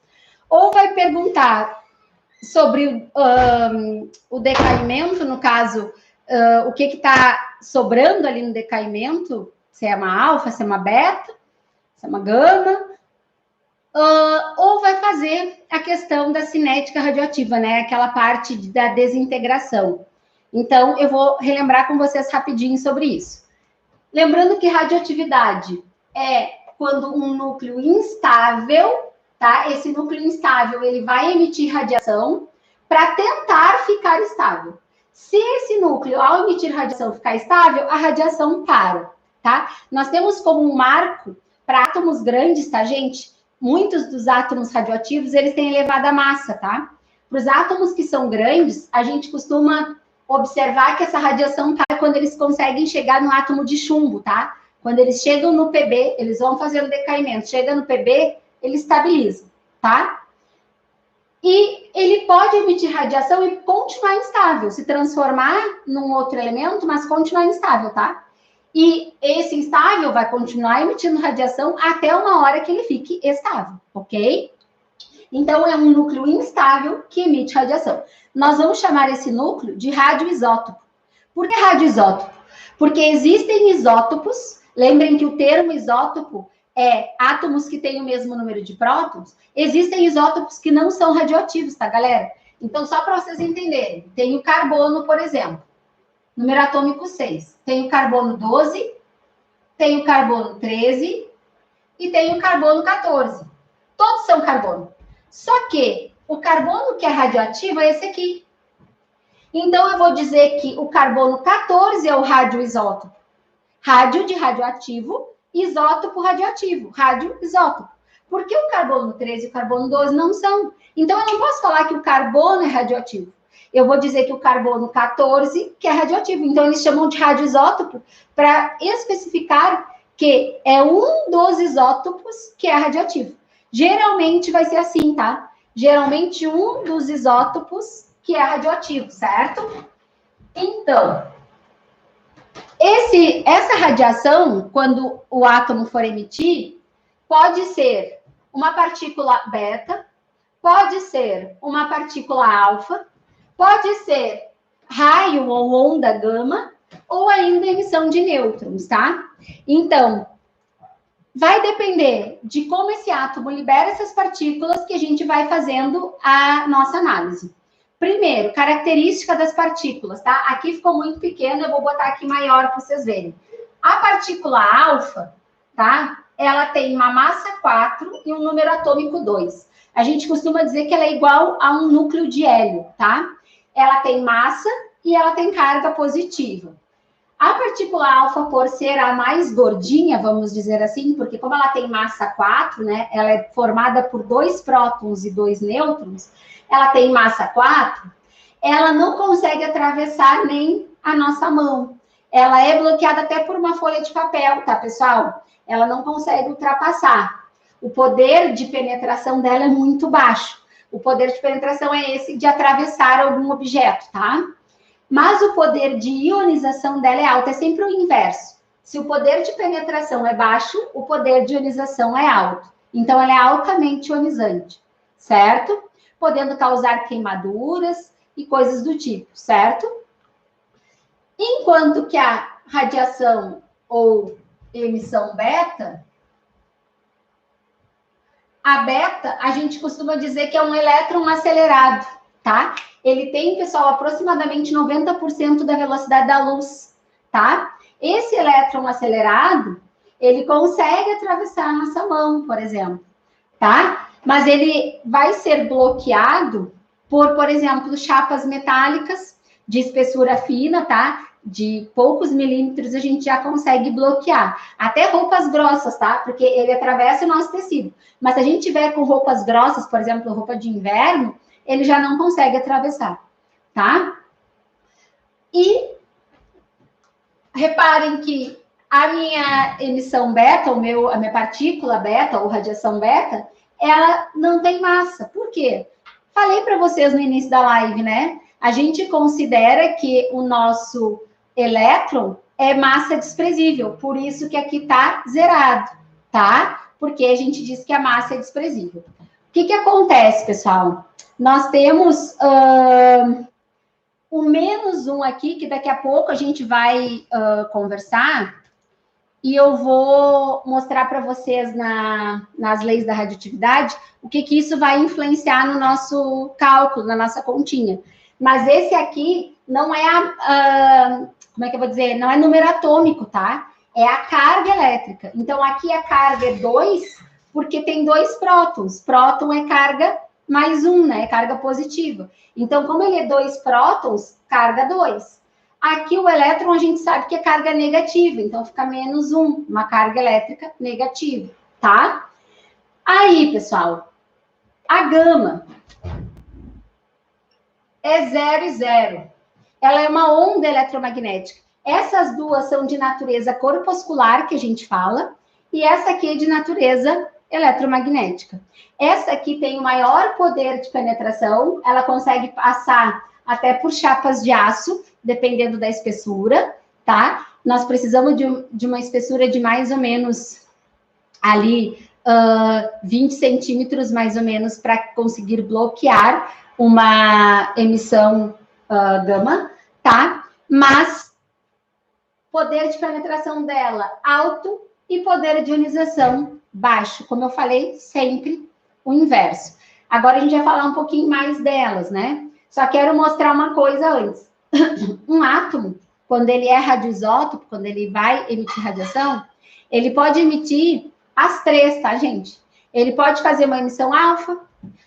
ou vai perguntar sobre o decaimento, no caso, o que está sobrando ali no decaimento, se é uma alfa, se é uma beta, se é uma gama, ou vai fazer a questão da cinética radioativa, né? Aquela parte da desintegração. Então, eu vou relembrar com vocês rapidinho sobre isso. Lembrando que radioatividade é quando um núcleo instável, tá? Esse núcleo instável, ele vai emitir radiação para tentar ficar estável. Se esse núcleo, ao emitir radiação, ficar estável, a radiação para, tá? Nós temos como um marco para átomos grandes, tá, gente? Muitos dos átomos radioativos, eles têm elevada massa, tá? Para os átomos que são grandes, a gente costuma observar que essa radiação para quando eles conseguem chegar no átomo de chumbo, tá? Quando eles chegam no PB, eles vão fazendo decaimento. Chega no PB, ele estabiliza, tá? E ele pode emitir radiação e continuar instável, se transformar num outro elemento, mas continuar instável, tá? E esse instável vai continuar emitindo radiação até uma hora que ele fique estável, ok? Então, é um núcleo instável que emite radiação. Nós vamos chamar esse núcleo de radioisótopo. Por que radioisótopo? Porque existem isótopos, lembrem que o termo isótopo é átomos que têm o mesmo número de prótons, existem isótopos que não são radioativos, tá, galera? Então, só para vocês entenderem, tem o carbono, por exemplo, número atômico 6. Tem o carbono 12, tem o carbono 13 e tem o carbono 14. Todos são carbono. Só que o carbono que é radioativo é esse aqui. Então, eu vou dizer que o carbono 14 é o radioisótopo. Rádio de radioativo, isótopo radioativo. Radioisótopo. Por que o carbono 13 e o carbono 12 não são? Então, eu não posso falar que o carbono é radioativo. Eu vou dizer que o carbono 14 que é radioativo. Então, eles chamam de radioisótopo para especificar que é um dos isótopos que é radioativo. Geralmente vai ser assim, tá? geralmente um dos isótopos que é radioativo, certo? Então, essa radiação, quando o átomo for emitir, pode ser uma partícula beta, pode ser uma partícula alfa, pode ser raio ou onda gama, ou ainda emissão de nêutrons, tá? Então, vai depender de como esse átomo libera essas partículas que a gente vai fazendo a nossa análise. Primeiro, característica das partículas, tá? Aqui ficou muito pequeno, eu vou botar aqui maior para vocês verem. A partícula alfa, tá? Ela tem uma massa 4 e um número atômico 2. A gente costuma dizer que ela é igual a um núcleo de hélio, tá? Ela tem massa e ela tem carga positiva. A partícula alfa, por ser a mais gordinha, vamos dizer assim, porque como ela tem massa 4, né? Ela é formada por 2 prótons e 2 nêutrons, ela tem massa 4, ela não consegue atravessar nem a nossa mão. Ela é bloqueada até por uma folha de papel, tá, pessoal? Ela não consegue ultrapassar. O poder de penetração dela é muito baixo. O poder de penetração é esse de atravessar algum objeto, tá? Mas o poder de ionização dela é alto, é sempre o inverso. Se o poder de penetração é baixo, o poder de ionização é alto. Então, ela é altamente ionizante, certo? Podendo causar queimaduras e coisas do tipo, certo? Enquanto que a radiação ou emissão beta, a beta, a gente costuma dizer que é um elétron acelerado, tá? Ele tem, pessoal, aproximadamente 90% da velocidade da luz, tá? Esse elétron acelerado, ele consegue atravessar a nossa mão, por exemplo, tá? Mas ele vai ser bloqueado por exemplo, chapas metálicas de espessura fina, tá? De poucos milímetros a gente já consegue bloquear. Até roupas grossas, tá? Porque ele atravessa o nosso tecido. Mas se a gente tiver com roupas grossas, por exemplo, roupa de inverno, ele já não consegue atravessar, tá? E reparem que a minha emissão beta, a minha partícula beta ou radiação beta, ela não tem massa. Por quê? Falei para vocês no início da live, né? A gente considera que o nosso elétron é massa desprezível, por isso que aqui tá zerado, tá? Porque a gente diz que a massa é desprezível. O que acontece, pessoal? Nós temos o -1 aqui, que daqui a pouco a gente vai conversar, e eu vou mostrar para vocês nas leis da radioatividade o que isso vai influenciar no nosso cálculo, na nossa continha. Mas esse aqui não é como é que eu vou dizer? Não é número atômico, tá? É a carga elétrica. Então, aqui a carga é 2, porque tem 2 prótons. Próton é carga mais 1, né? Carga positiva. Então, como ele é 2 prótons, carga 2. Aqui o elétron a gente sabe que é carga negativa, então fica -1, uma carga elétrica negativa, tá? Aí, pessoal, a gama é 0 e 0. Ela é uma onda eletromagnética. Essas duas são de natureza corpuscular, que a gente fala, e essa aqui é de natureza eletromagnética. Essa aqui tem o maior poder de penetração, ela consegue passar até por chapas de aço, dependendo da espessura, tá? Nós precisamos de uma espessura de mais ou menos ali 20 centímetros, mais ou menos, para conseguir bloquear uma emissão gama, tá? Mas poder de penetração dela alto e poder de ionização baixo. Como eu falei, sempre o inverso. Agora a gente vai falar um pouquinho mais delas, né? Só quero mostrar uma coisa antes. Um átomo, quando ele é radioisótopo, quando ele vai emitir radiação, ele pode emitir as 3, tá, gente? Ele pode fazer uma emissão alfa,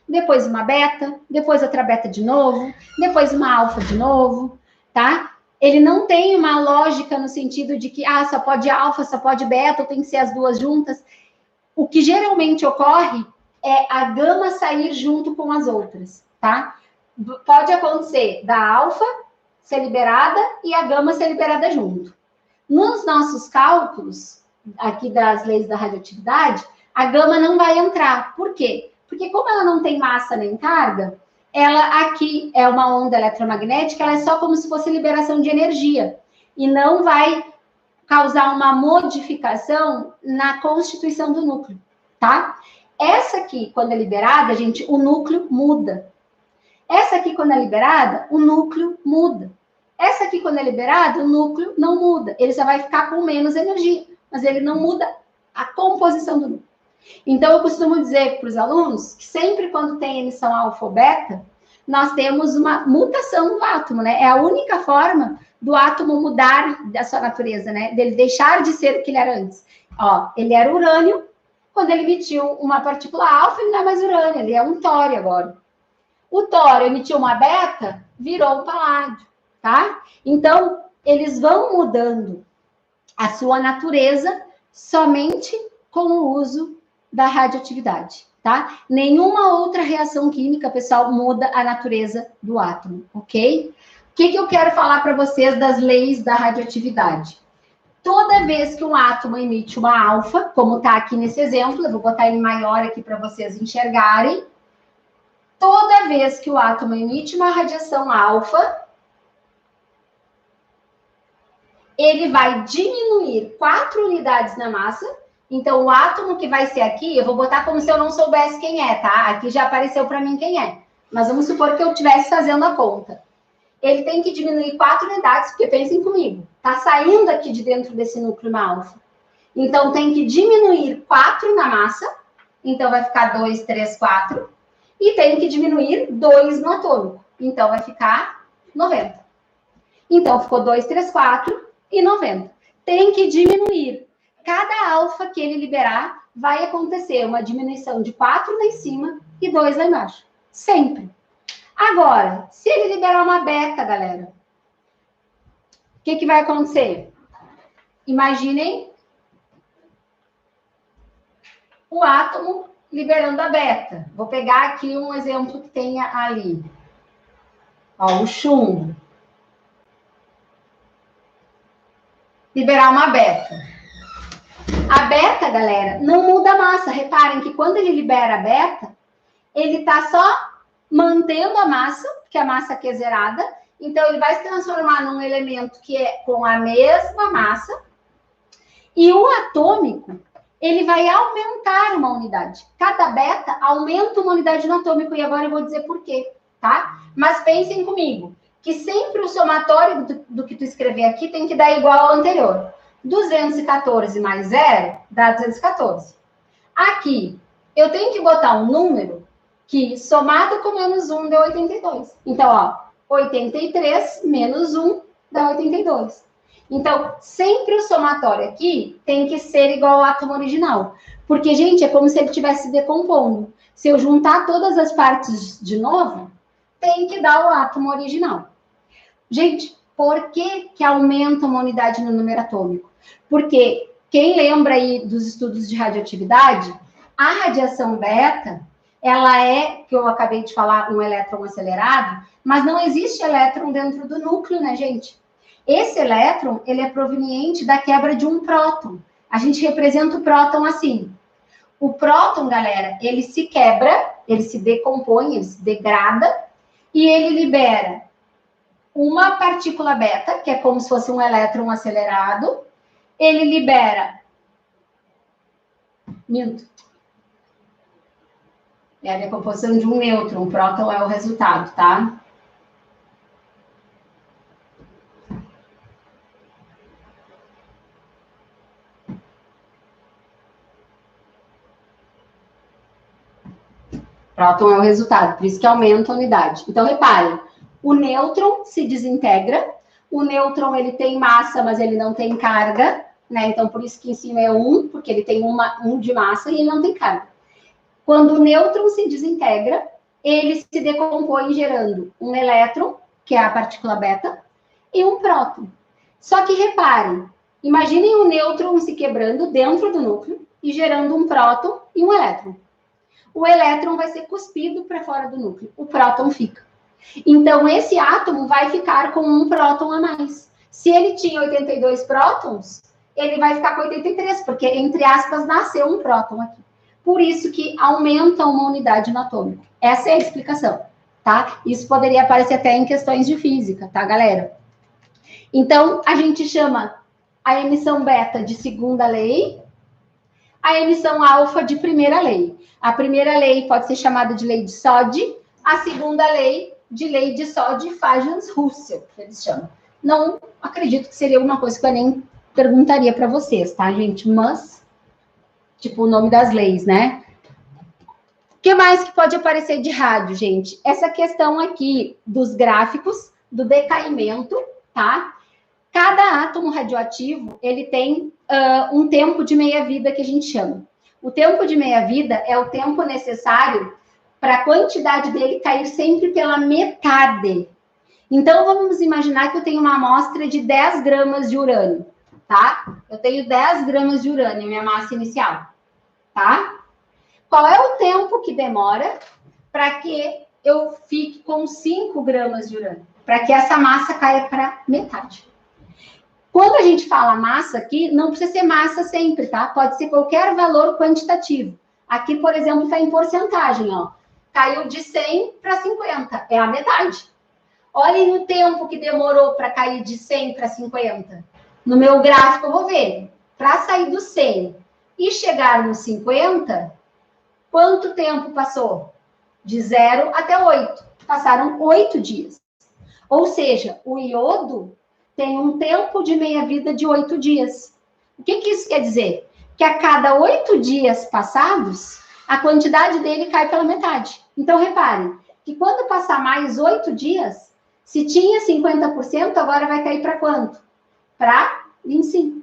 depois uma beta, depois outra beta de novo, depois uma alfa de novo, tá? Ele não tem uma lógica no sentido de que, só pode alfa, só pode beta, ou tem que ser as duas juntas. O que geralmente ocorre é a gama sair junto com as outras, tá? Pode acontecer da alfa ser liberada e a gama ser liberada junto. Nos nossos cálculos, aqui das leis da radioatividade, a gama não vai entrar. Por quê? Porque como ela não tem massa nem carga, ela aqui é uma onda eletromagnética, ela é só como se fosse liberação de energia. E não vai causar uma modificação na constituição do núcleo, tá? Essa aqui, quando é liberada, gente, o núcleo muda. Essa aqui, quando é liberada, o núcleo muda. Essa aqui, quando é liberada, o núcleo não muda. Ele só vai ficar com menos energia, mas ele não muda a composição do núcleo. Então, eu costumo dizer para os alunos que sempre quando tem emissão alfa ou beta, nós temos uma mutação do átomo, né? É a única forma do átomo mudar da sua natureza, né? Dele deixar de ser o que ele era antes. Ó, ele era urânio, quando ele emitiu uma partícula alfa, ele não é mais urânio, ele é um tório agora. O tório emitiu uma beta, virou um paládio, tá? Então, eles vão mudando a sua natureza somente com o uso da radioatividade, tá? Nenhuma outra reação química, pessoal, muda a natureza do átomo, ok? O que eu quero falar para vocês das leis da radioatividade? Toda vez que um átomo emite uma alfa, como está aqui nesse exemplo, eu vou botar ele maior aqui para vocês enxergarem. Toda vez que o átomo emite uma radiação alfa, ele vai diminuir 4 unidades na massa. Então, o átomo que vai ser aqui, eu vou botar como se eu não soubesse quem é, tá? Aqui já apareceu para mim quem é. Mas vamos supor que eu estivesse fazendo a conta. Ele tem que diminuir 4 unidades, porque pensem comigo, está saindo aqui de dentro desse núcleo uma alfa. Então, tem que diminuir 4 na massa, então vai ficar 2, 3, 4, e tem que diminuir 2 no atômico, então vai ficar 90. Então, ficou 2, 3, 4 e 90. Tem que diminuir. Cada alfa que ele liberar, vai acontecer uma diminuição de 4 lá em cima e 2 lá embaixo. Sempre. Agora, se ele liberar uma beta, galera, o que vai acontecer? Imaginem o átomo liberando a beta. Vou pegar aqui um exemplo que tenha ali. Ó, o chumbo. Liberar uma beta. A beta, galera, não muda a massa. Reparem que quando ele libera a beta, ele está só mantendo a massa, porque a massa aqui é zerada, então ele vai se transformar num elemento que é com a mesma massa, e o atômico, ele vai aumentar uma unidade. Cada beta aumenta uma unidade no atômico, e agora eu vou dizer por quê, tá? Mas pensem comigo, que sempre o somatório do que tu escrever aqui tem que dar igual ao anterior. 214 mais 0 dá 214. Aqui, eu tenho que botar um número que somado com menos 1 deu 82. Então, ó, 83 menos 1 dá 82. Então, sempre o somatório aqui tem que ser igual ao átomo original. Porque, gente, é como se ele estivesse decompondo. Se eu juntar todas as partes de novo, tem que dar o átomo original. Gente, por que aumenta uma unidade no número atômico? Porque quem lembra aí dos estudos de radioatividade, a radiação beta, ela é, que eu acabei de falar, um elétron acelerado, mas não existe elétron dentro do núcleo, né, gente? Esse elétron, ele é proveniente da quebra de um próton. A gente representa o próton assim. O próton, galera, ele se quebra, ele se decompõe, ele se degrada, e ele libera uma partícula beta, que é como se fosse um elétron acelerado. Ele libera... É a decomposição de um nêutron, o próton é o resultado, tá? Próton é o resultado, por isso que aumenta a unidade. Então, reparem, o nêutron se desintegra, o nêutron ele tem massa, mas ele não tem carga, né? Então, por isso que em cima é 1, porque ele tem 1 de massa e ele não tem carga. Quando o nêutron se desintegra, ele se decompõe gerando um elétron, que é a partícula beta, e um próton. Só que reparem, imaginem o nêutron se quebrando dentro do núcleo e gerando um próton e um elétron. O elétron vai ser cuspido para fora do núcleo, o próton fica. Então, esse átomo vai ficar com um próton a mais. Se ele tinha 82 prótons, ele vai ficar com 83, porque, entre aspas, nasceu um próton aqui. por isso que aumenta uma unidade no atômico. Essa é a explicação, tá? Isso poderia aparecer até em questões de física, tá, galera? Então, a gente chama a emissão beta de segunda lei, a emissão alfa de primeira lei. A primeira lei pode ser chamada de lei de Soddy, a segunda lei de lei de Soddy-Fajans-Russell, que eles chamam. Não acredito que seria uma coisa que eu nem perguntaria para vocês, tá, gente? Mas, tipo, o nome das leis, né? O que mais que pode aparecer de rádio, gente? Essa questão aqui dos gráficos, do decaimento, tá? Cada átomo radioativo, ele tem um tempo de meia-vida que a gente chama. O tempo de meia-vida é o tempo necessário para a quantidade dele cair sempre pela metade. Então, vamos imaginar que eu tenho uma amostra de 10 gramas de urânio, tá? Eu tenho 10 gramas de urânio, minha massa inicial, tá? Qual é o tempo que demora para que eu fique com 5 gramas de urânio? Para que essa massa caia para metade. Quando a gente fala massa aqui, não precisa ser massa sempre, tá? Pode ser qualquer valor quantitativo. Aqui, por exemplo, está em porcentagem, ó. Caiu de 100 para 50, é a metade. Olhem o tempo que demorou para cair de 100 para 50. No meu gráfico, eu vou ver. Para sair do 100 e chegar no 50, quanto tempo passou? De 0 até 8. Passaram 8 dias. Ou seja, o iodo tem um tempo de meia-vida de 8 dias. O que isso quer dizer? Que a cada 8 dias passados, a quantidade dele cai pela metade. Então, reparem que quando passar mais 8 dias, se tinha 50%, agora vai cair para quanto? Para 25.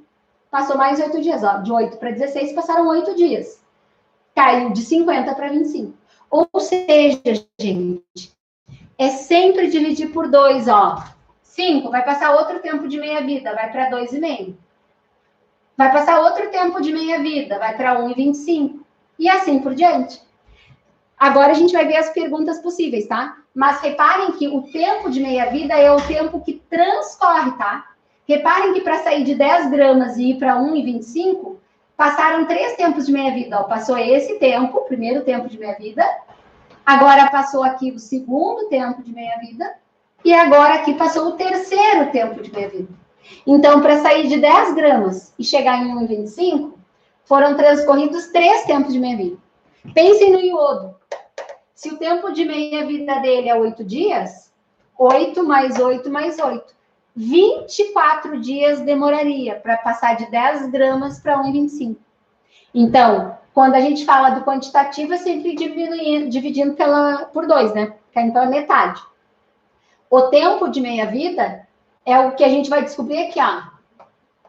Passou mais 8 dias, ó. De 8 para 16, passaram 8 dias. Caiu de 50 para 25. Ou seja, gente, é sempre dividir por 2, ó. 5, vai passar outro tempo de meia-vida, vai para 2,5. Vai passar outro tempo de meia-vida, vai para 1,25. E assim por diante. Agora a gente vai ver as perguntas possíveis, tá? Mas reparem que o tempo de meia-vida é o tempo que transcorre, tá? Reparem que para sair de 10 gramas e ir para 1,25, passaram 3 tempos de meia-vida. Passou esse tempo, o primeiro tempo de meia-vida. Agora passou aqui o segundo tempo de meia-vida. E agora aqui passou o terceiro tempo de meia-vida. Então, para sair de 10 gramas e chegar em 1,25, foram transcorridos 3 tempos de meia-vida. Pensem no iodo. Se o tempo de meia-vida dele é 8 dias, 8 mais 8 mais 8. 24 dias demoraria para passar de 10 gramas para 1,25. Então, quando a gente fala do quantitativo, é sempre dividindo por 2, né? Caindo pela metade. O tempo de meia-vida é o que a gente vai descobrir aqui, ó.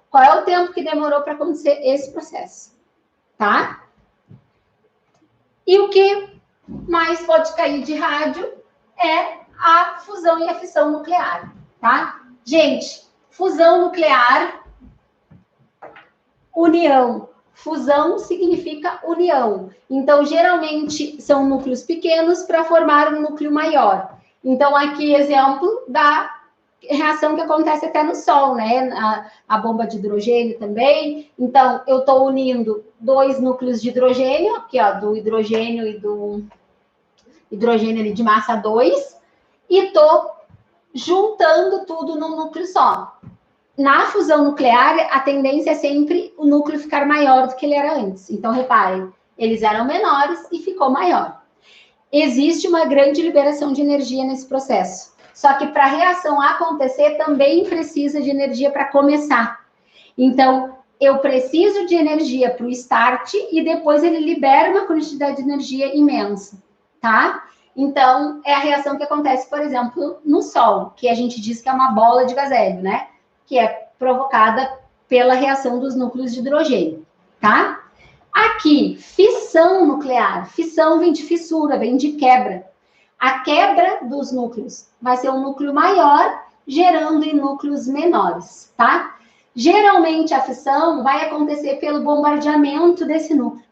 Qual é o tempo que demorou para acontecer esse processo, tá? E o que mais pode cair de rádio é a fusão e a fissão nuclear, tá? Gente, fusão nuclear, união. Fusão significa união. Então, geralmente, são núcleos pequenos para formar um núcleo maior. Então, aqui, exemplo da reação que acontece até no Sol, né? A bomba de hidrogênio também. Então, eu estou unindo 2 núcleos de hidrogênio, aqui, ó, do hidrogênio e do hidrogênio ali de massa 2, e estou juntando tudo num núcleo só. Na fusão nuclear, a tendência é sempre o núcleo ficar maior do que ele era antes. Então, reparem, eles eram menores e ficou maior. Existe uma grande liberação de energia nesse processo. Só que para a reação acontecer, também precisa de energia para começar. Então, eu preciso de energia para o start e depois ele libera uma quantidade de energia imensa, tá? Então, é a reação que acontece, por exemplo, no Sol, que a gente diz que é uma bola de gás hélio, né? Que é provocada pela reação dos núcleos de hidrogênio, tá? Aqui, fissão nuclear. Fissão vem de fissura, vem de quebra. A quebra dos núcleos vai ser um núcleo maior, gerando em núcleos menores, tá? Geralmente, a fissão vai acontecer pelo bombardeamento desse núcleo.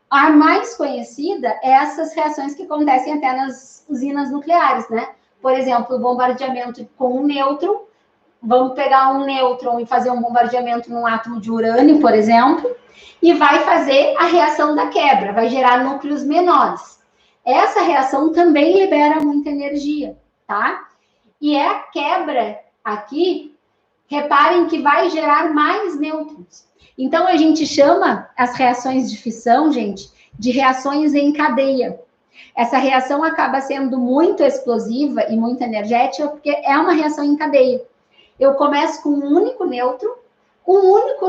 A mais conhecida é essas reações que acontecem até nas usinas nucleares, né? Por exemplo, o bombardeamento com um nêutron vamos pegar um nêutron e fazer um bombardeamento num átomo de urânio, por exemplo, e vai fazer a reação da quebra, vai gerar núcleos menores. Essa reação também libera muita energia, tá? E é a quebra aqui, reparem que vai gerar mais nêutrons. Então, a gente chama as reações de fissão, gente, de reações em cadeia. Essa reação acaba sendo muito explosiva e muito energética, porque é uma reação em cadeia. Eu começo com um único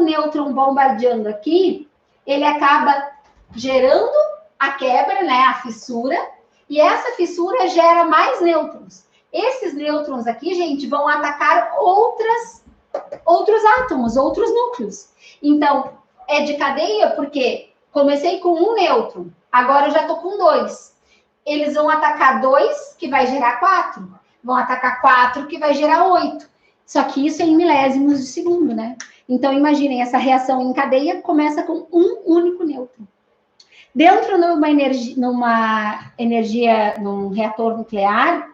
nêutron bombardeando aqui, ele acaba gerando a quebra, né, a fissura, e essa fissura gera mais nêutrons. Esses nêutrons aqui, gente, vão atacar outros átomos, outros núcleos. Então, é de cadeia porque comecei com um nêutron, agora eu já estou com 2. Eles vão atacar 2, que vai gerar 4. Vão atacar 4, que vai gerar 8. Só que isso é em milésimos de segundo, né? Então, imaginem, essa reação em cadeia começa com um único nêutron. Dentro num reator nuclear,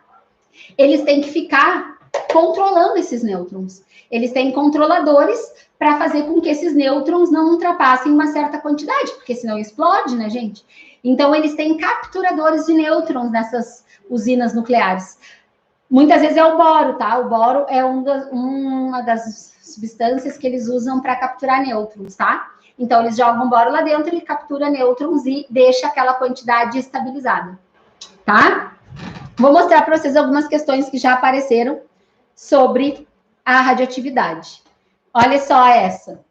eles têm que ficar controlando esses nêutrons. Eles têm controladores para fazer com que esses nêutrons não ultrapassem uma certa quantidade, porque senão explode, né, gente? Então, eles têm capturadores de nêutrons nessas usinas nucleares. Muitas vezes é o boro, tá? O boro é uma das substâncias que eles usam para capturar nêutrons, tá? Então, eles jogam boro lá dentro, ele captura nêutrons e deixa aquela quantidade estabilizada, tá? Vou mostrar para vocês algumas questões que já apareceram sobre a radioatividade. Olha só essa,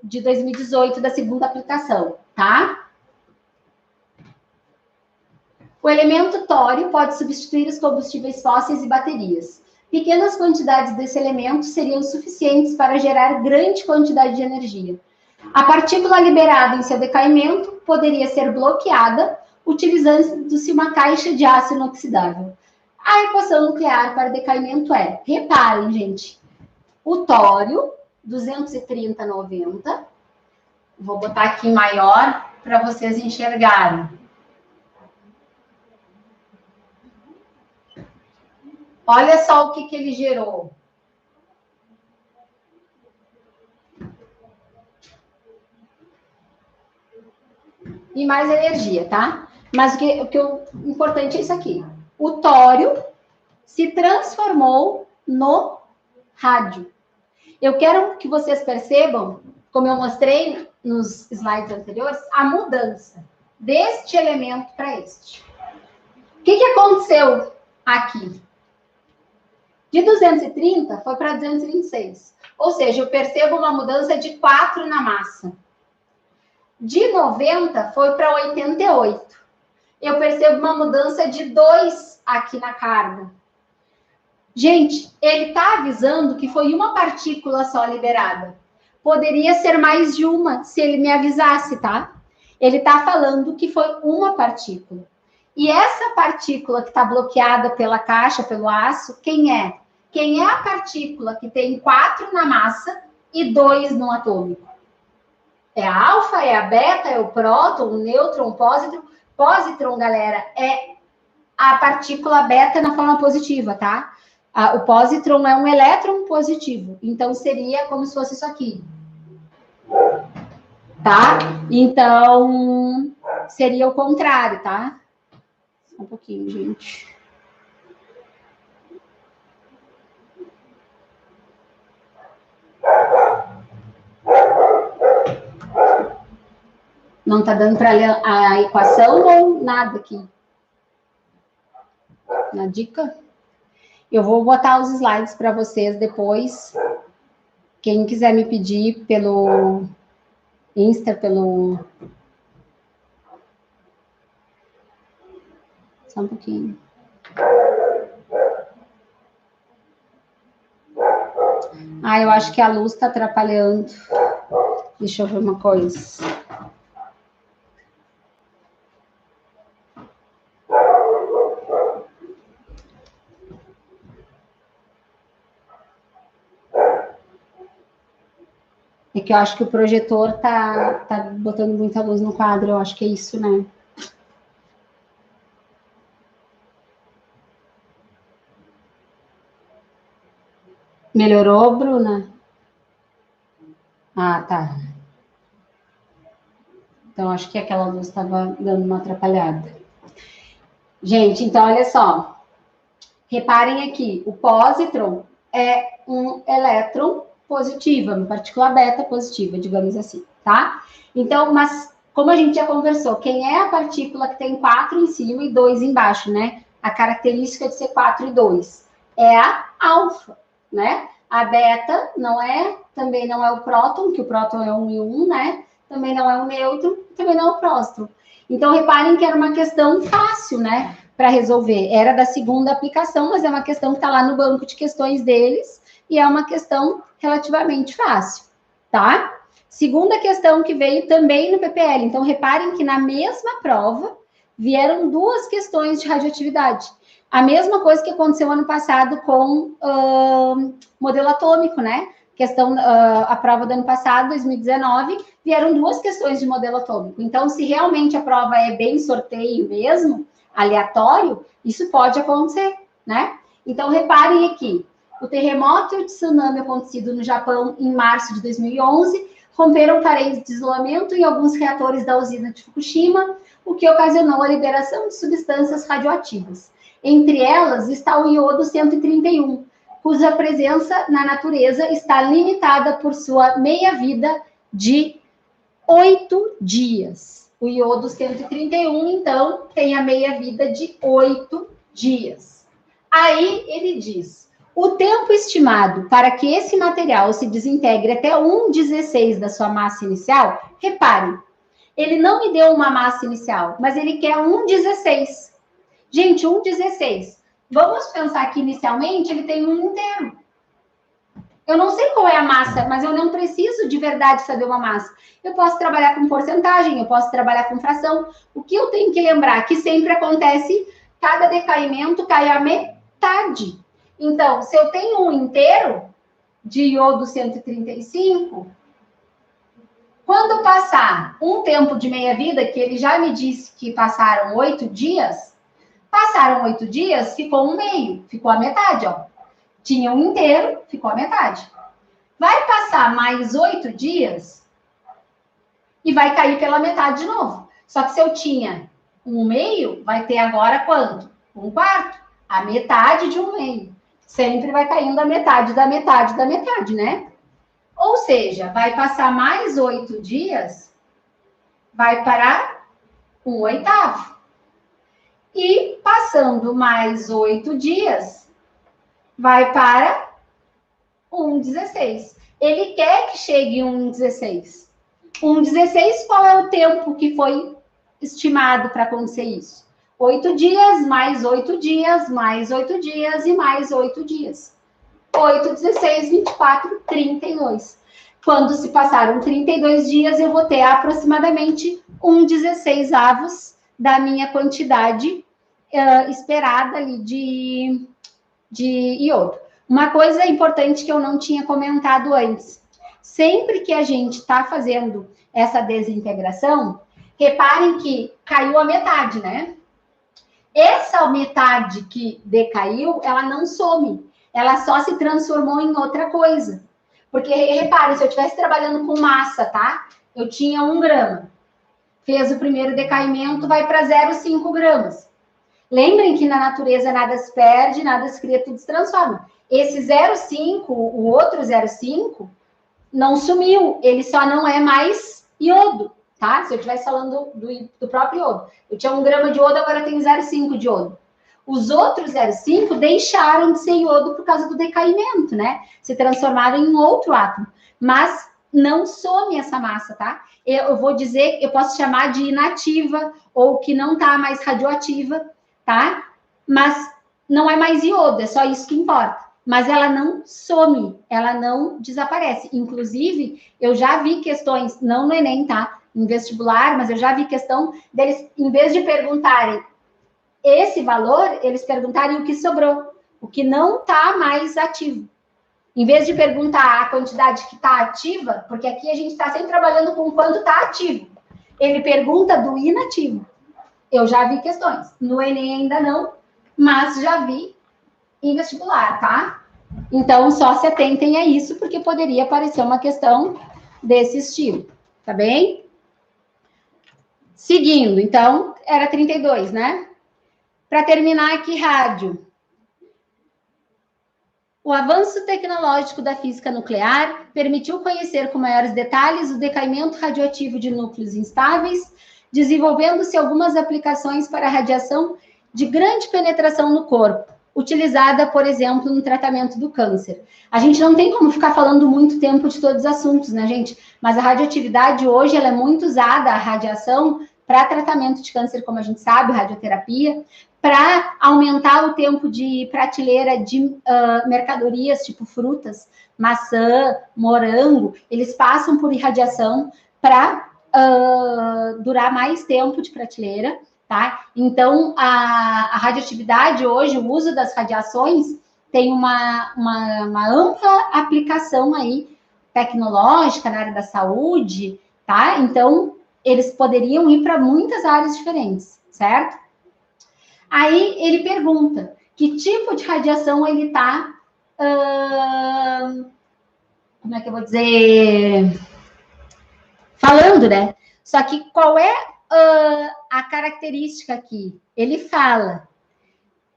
de 2018, da segunda aplicação, tá? O elemento tório pode substituir os combustíveis fósseis e baterias. Pequenas quantidades desse elemento seriam suficientes para gerar grande quantidade de energia. A partícula liberada em seu decaimento poderia ser bloqueada utilizando-se uma caixa de aço inoxidável. A equação nuclear para decaimento é, reparem, gente, o tório, 230,90. Vou botar aqui maior para vocês enxergarem. Olha só o que ele gerou. E mais energia, tá? Mas o importante é isso aqui. O tório se transformou no rádio. Eu quero que vocês percebam, como eu mostrei nos slides anteriores, a mudança deste elemento para este. O que aconteceu aqui? De 230 foi para 226. Ou seja, eu percebo uma mudança de 4 na massa. De 90 foi para 88. Eu percebo uma mudança de 2 aqui na carga. Gente, ele está avisando que foi uma partícula só liberada. Poderia ser mais de uma, se ele me avisasse, tá? Ele está falando que foi uma partícula. E essa partícula que está bloqueada pela caixa, pelo aço, quem é? Quem é a partícula que tem 4 na massa e 2 no atômico? É a alfa, é a beta, é o próton, o nêutron, o pósitron. Pósitron, galera, é a partícula beta na forma positiva, tá? O pósitron é um elétron positivo. Então, seria como se fosse isso aqui. Tá? Então, seria o contrário, tá? Só um pouquinho, gente. Não tá dando para ler a equação ou nada aqui? Na dica? Eu vou botar os slides para vocês depois. Quem quiser me pedir pelo Insta, pelo... Só um pouquinho. Eu acho que a luz está atrapalhando. Deixa eu ver uma coisa. É que eu acho que o projetor tá botando muita luz no quadro. Eu acho que é isso, né? Melhorou, Bruna? Ah, tá. Então, acho que aquela luz estava dando uma atrapalhada. Gente, então, olha só. Reparem aqui, o pósitron é um elétron positivo, uma partícula beta positiva, digamos assim, tá? Então, mas como a gente já conversou, quem é a partícula que tem 4 em cima e 2 embaixo, né? A característica de ser 4 e 2 é a alfa, né? A beta não é, também não é o próton, que o próton é 1 e 1, né? Também não é o nêutron, também não é o próton. Então, reparem que era uma questão fácil, né? Para resolver. Era da segunda aplicação, mas é uma questão que está lá no banco de questões deles e é uma questão relativamente fácil, tá? Segunda questão que veio também no PPL. Então, reparem que na mesma prova vieram 2 questões de radioatividade. A mesma coisa que aconteceu ano passado com modelo atômico, né? Questão, a prova do ano passado, 2019, vieram 2 questões de modelo atômico. Então, se realmente a prova é bem sorteio mesmo, aleatório, isso pode acontecer, né? Então, reparem aqui, o terremoto e o tsunami acontecido no Japão em março de 2011 romperam paredes de isolamento em alguns reatores da usina de Fukushima, o que ocasionou a liberação de substâncias radioativas. Entre elas está o iodo 131, cuja presença na natureza está limitada por sua meia-vida de 8 dias. O iodo 131, então, tem a meia-vida de 8 dias. Aí ele diz: o tempo estimado para que esse material se desintegre até 1/16 da sua massa inicial, repare, ele não me deu uma massa inicial, mas ele quer 1/16. Gente, 1/16. Vamos pensar que inicialmente ele tem 1 inteiro. Eu não sei qual é a massa, mas eu não preciso de verdade saber uma massa. Eu posso trabalhar com porcentagem, eu posso trabalhar com fração. O que eu tenho que lembrar? Que sempre acontece, cada decaimento cai a metade. Então, se eu tenho um inteiro de iodo 135, quando passar um tempo de meia-vida, que ele já me disse que passaram 8 dias, passaram 8 dias, ficou um meio, ficou a metade, ó. Tinha um inteiro, ficou a metade. Vai passar mais 8 dias e vai cair pela metade de novo. Só que se eu tinha 1/2, vai ter agora quanto? 1/4. A metade de 1/2. Sempre vai caindo a metade da metade da metade, né? Ou seja, vai passar mais 8 dias, vai para 1/8. E passando mais 8 dias, vai para 1/16. Ele quer que chegue 1/16. 1/16, qual é o tempo que foi estimado para acontecer isso? 8 dias, mais 8 dias, mais 8 dias e mais 8 dias. 8, 16, 24, 32. Quando se passaram 32 dias, eu vou ter aproximadamente 1/16 da minha quantidade esperada ali de iodo. Uma coisa importante que eu não tinha comentado antes. Sempre que a gente está fazendo essa desintegração, reparem que caiu a metade, né? Essa metade que decaiu, ela não some. Ela só se transformou em outra coisa. Porque, reparem, se eu estivesse trabalhando com massa, tá? Eu tinha 1 grama. Fez o primeiro decaimento, vai para 0,5 gramas. Lembrem que na natureza nada se perde, nada se cria, tudo se transforma. Esse 0,5, o outro 0,5, não sumiu. Ele só não é mais iodo, tá? Se eu estivesse falando do próprio iodo. Eu tinha 1 grama de iodo, agora tem 0,5 de iodo. Os outros 0,5 deixaram de ser iodo por causa do decaimento, né? Se transformaram em outro átomo. Mas não some essa massa, tá? Eu vou dizer, eu posso chamar de inativa ou que não tá mais radioativa, tá? Mas não é mais iodo, é só isso que importa. Mas ela não some, ela não desaparece. Inclusive, eu já vi questões, não no Enem, tá? Em vestibular, mas eu já vi questão deles, em vez de perguntarem esse valor, eles perguntarem o que sobrou, o que não está mais ativo. Em vez de perguntar a quantidade que está ativa, porque aqui a gente está sempre trabalhando com quanto está ativo. Ele pergunta do inativo. Eu já vi questões. No Enem ainda não, mas já vi em vestibular, tá? Então, só se atentem a isso, porque poderia aparecer uma questão desse estilo, tá bem? Seguindo, então, era 32, né? Para terminar aqui, rádio. O avanço tecnológico da física nuclear permitiu conhecer com maiores detalhes o decaimento radioativo de núcleos instáveis, desenvolvendo-se algumas aplicações para a radiação de grande penetração no corpo, utilizada, por exemplo, no tratamento do câncer. A gente não tem como ficar falando muito tempo de todos os assuntos, né, gente? Mas a radioatividade hoje ela é muito usada, a radiação, para tratamento de câncer, como a gente sabe, radioterapia, para aumentar o tempo de prateleira de mercadorias, tipo frutas, maçã, morango, eles passam por irradiação para durar mais tempo de prateleira, tá? Então, a radioatividade hoje, o uso das radiações, tem uma ampla aplicação aí tecnológica na área da saúde, tá? Então, eles poderiam ir para muitas áreas diferentes, certo? Aí ele pergunta que tipo de radiação ele está, como é que eu vou dizer, falando, né? Só que qual é a característica aqui? Ele fala